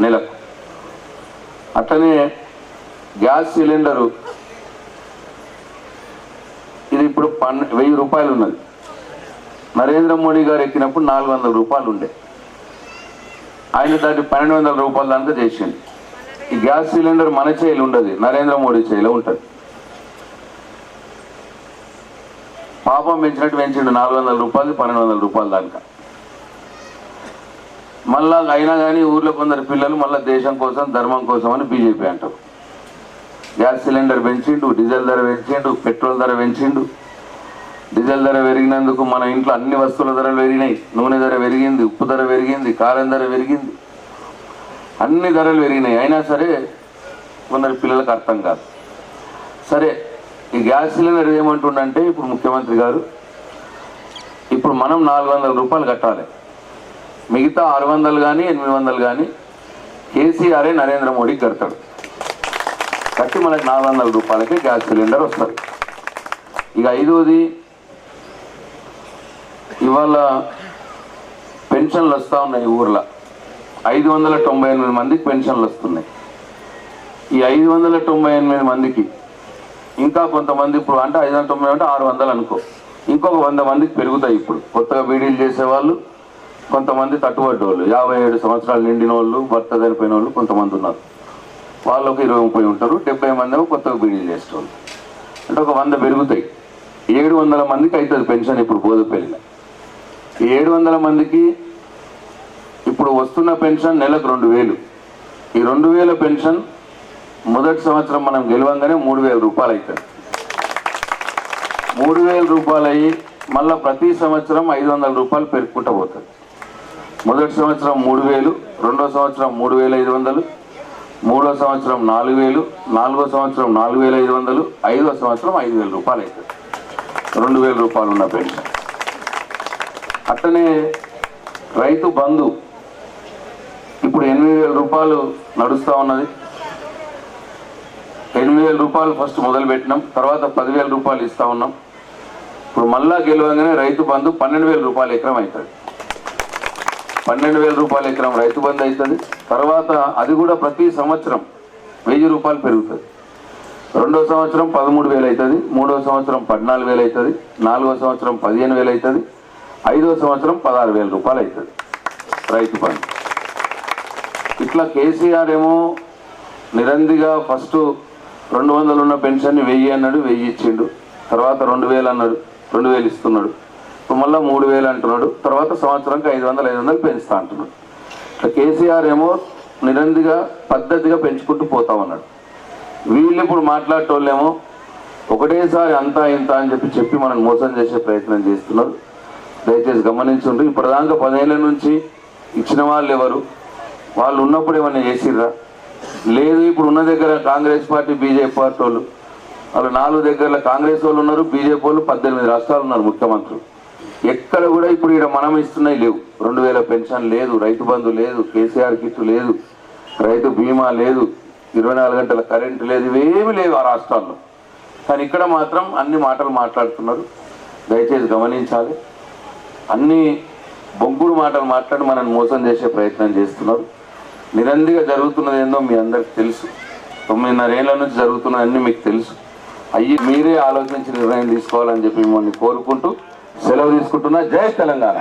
నెలకు. అట్లనే గ్యాస్ సిలిండరు ఇది ఇప్పుడు 1,000 రూపాయలు ఉన్నది. నరేంద్ర మోడీ గారు ఎక్కినప్పుడు 400 రూపాయలు ఉండే. ఆయన దాన్ని 1,200 రూపాయల దాకా చేసింది. ఈ గ్యాస్ సిలిండర్ మన చేయిలో ఉండదు, నరేంద్ర మోడీ చేయిలో ఉంటుంది. పాపం పెంచినట్టు పెంచిండు 400 రూపాయలు 1,200 రూపాయల దాకా. మళ్ళా అయినా కానీ ఊర్లో కొందరు పిల్లలు మళ్ళీ దేశం కోసం ధర్మం కోసం అని బీజేపీ అంటారు. గ్యాస్ సిలిండర్ పెంచిండు, డీజిల్ ధర పెంచిండు, పెట్రోల్ ధర పెంచిండు. డీజిల్ ధర పెరిగినందుకు మన ఇంట్లో అన్ని వస్తువుల ధరలు పెరిగినాయి. నూనె ధర పెరిగింది, ఉప్పు ధర పెరిగింది, కారం ధర పెరిగింది, అన్ని ధరలు పెరిగినాయి. అయినా సరే కొందరు పిల్లలకు అర్థం కాదు. సరే, ఈ గ్యాస్ సిలిండర్ ఏమంటుండంటే ఇప్పుడు ముఖ్యమంత్రి గారు ఇప్పుడు మనం 400 రూపాయలు కట్టాలి, మిగతా 600 కానీ 800 కానీ కేసీఆరే నరేంద్ర మోడీకి కడతాడు. కట్టి మనకి 400 రూపాయలకి గ్యాస్ సిలిండర్ వస్తుంది. ఇక 5వది, ఇవాళ పెన్షన్లు వస్తూ ఉన్నాయి ఊర్లో. 598 మందికి పెన్షన్లు వస్తున్నాయి. ఈ 598 మందికి ఇంకా కొంతమంది ఇప్పుడు అంటే 590 అంటే 600 అనుకో, ఇంకొక 100 మందికి పెరుగుతాయి. ఇప్పుడు కొత్తగా బీడీలు చేసేవాళ్ళు, కొంతమంది తట్టుబడ్డోళ్ళు, 57 సంవత్సరాలు నిండిన వాళ్ళు, భర్త చనిపోయిన వాళ్ళు కొంతమంది ఉన్నారు. వాళ్ళకి 20-30 ఉంటారు. 70 మంది ఏమో కొత్తగా బీడీలు చేసేవాళ్ళు. అంటే ఒక 100 పెరుగుతాయి. 700 మందికి అవుతుంది పెన్షన్ ఇప్పుడు బోధపల్లిలో. ఈ 700 మందికి ఇప్పుడు వస్తున్న పెన్షన్ నెలకు 2,000. ఈ 2,000 పెన్షన్ మొదటి సంవత్సరం మనం గెలవంగానే 3,000 రూపాయలు అవుతుంది. 3,000 రూపాయలు అయ్యి మళ్ళీ ప్రతి సంవత్సరం 500 రూపాయలు పెరుగుకుంటూ పోతుంది. మొదటి సంవత్సరం 3,000, రెండో సంవత్సరం 3,500, మూడో సంవత్సరం 4,000, నాలుగో సంవత్సరం 4,500, 5వ సంవత్సరం 5,000 రూపాయలు అవుతుంది. 2,000 రూపాయలు ఉన్న పెన్షన్. అట్లనే రైతు బంధు ఇప్పుడు 8,000 రూపాయలు నడుస్తూ ఉన్నది. 8,000 రూపాయలు ఫస్ట్ మొదలు పెట్టినాం, తర్వాత 10,000 రూపాయలు ఇస్తూ ఉన్నాం. ఇప్పుడు మళ్ళా గెలవగానే రైతు బంధు 12,000 రూపాయల ఎకరం అవుతుంది. 12,000 రూపాయల ఎకరం రైతు బంధు అవుతుంది. తర్వాత అది కూడా ప్రతి సంవత్సరం 1,000 రూపాయలు పెరుగుతుంది. రెండో సంవత్సరం 13,000 అవుతుంది, మూడో సంవత్సరం 14,000 అవుతుంది, నాలుగో సంవత్సరం 15,000 అవుతుంది, ఐదో సంవత్సరం 16,000 రూపాయలు అవుతుంది రైతు బంధు. ఇట్లా కేసీఆర్ ఏమో నిరందిగా ఫస్ట్ 200 ఉన్న పెన్షన్ని 1000 అన్నాడు, 1000 ఇచ్చిండు. తర్వాత 2,000 అన్నాడు, 2,000 ఇస్తున్నాడు. ఇప్పుడు మళ్ళీ 3,000 అంటున్నాడు. తర్వాత సంవత్సరానికి 500 పెంచుతా అంటున్నాడు. ఇట్లా కేసీఆర్ ఏమో నిరందిగా పద్ధతిగా పెంచుకుంటూ పోతా ఉన్నాడు. వీళ్ళు ఇప్పుడు మాట్లాడేటోళ్ళేమో ఒకటేసారి అంతా ఇంత అని చెప్పి మనం మోసం చేసే ప్రయత్నం చేస్తున్నారు. దయచేసి గమనించుండ్రు. ఇప్పటిదాకా 10 ఏళ్ళ నుంచి ఇచ్చిన వాళ్ళు ఎవరు? వాళ్ళు ఉన్నప్పుడు ఏమన్నా చేసిర్రా? లేదు. ఇప్పుడు ఉన్న దగ్గర కాంగ్రెస్ పార్టీ, బీజేపీ పార్టీ వాళ్ళు 4 దగ్గరలో కాంగ్రెస్ వాళ్ళు ఉన్నారు, బీజేపీ వాళ్ళు 18 రాష్ట్రాలు ఉన్నారు ముఖ్యమంత్రులు. ఎక్కడ కూడా ఇప్పుడు ఇక్కడ మనం ఇస్తున్నాయి లేవు. 2,000 పెన్షన్ లేదు, రైతు బంధు లేదు, కేసీఆర్ కిట్ లేదు, రైతు బీమా లేదు, 24 గంటల కరెంటు లేదు, ఇవేమి లేవు ఆ రాష్ట్రాల్లో. కానీ ఇక్కడ మాత్రం అన్ని మాటలు మాట్లాడుతున్నారు. దయచేసి గమనించాలి. అన్ని బొంగుడు మాటలు మాట్లాడి మనల్ని మోసం చేసే ప్రయత్నం చేస్తున్నారు. నిరందిగా జరుగుతున్నది ఏందో మీ అందరికి తెలుసు. 9.5 ఏళ్ల నుంచి జరుగుతున్నదన్నీ మీకు తెలుసు. అయ్యి మీరే ఆలోచించి నిర్ణయం తీసుకోవాలని చెప్పి మిమ్మల్ని కోరుకుంటూ సెలవు తీసుకుంటున్నా. జై తెలంగాణ.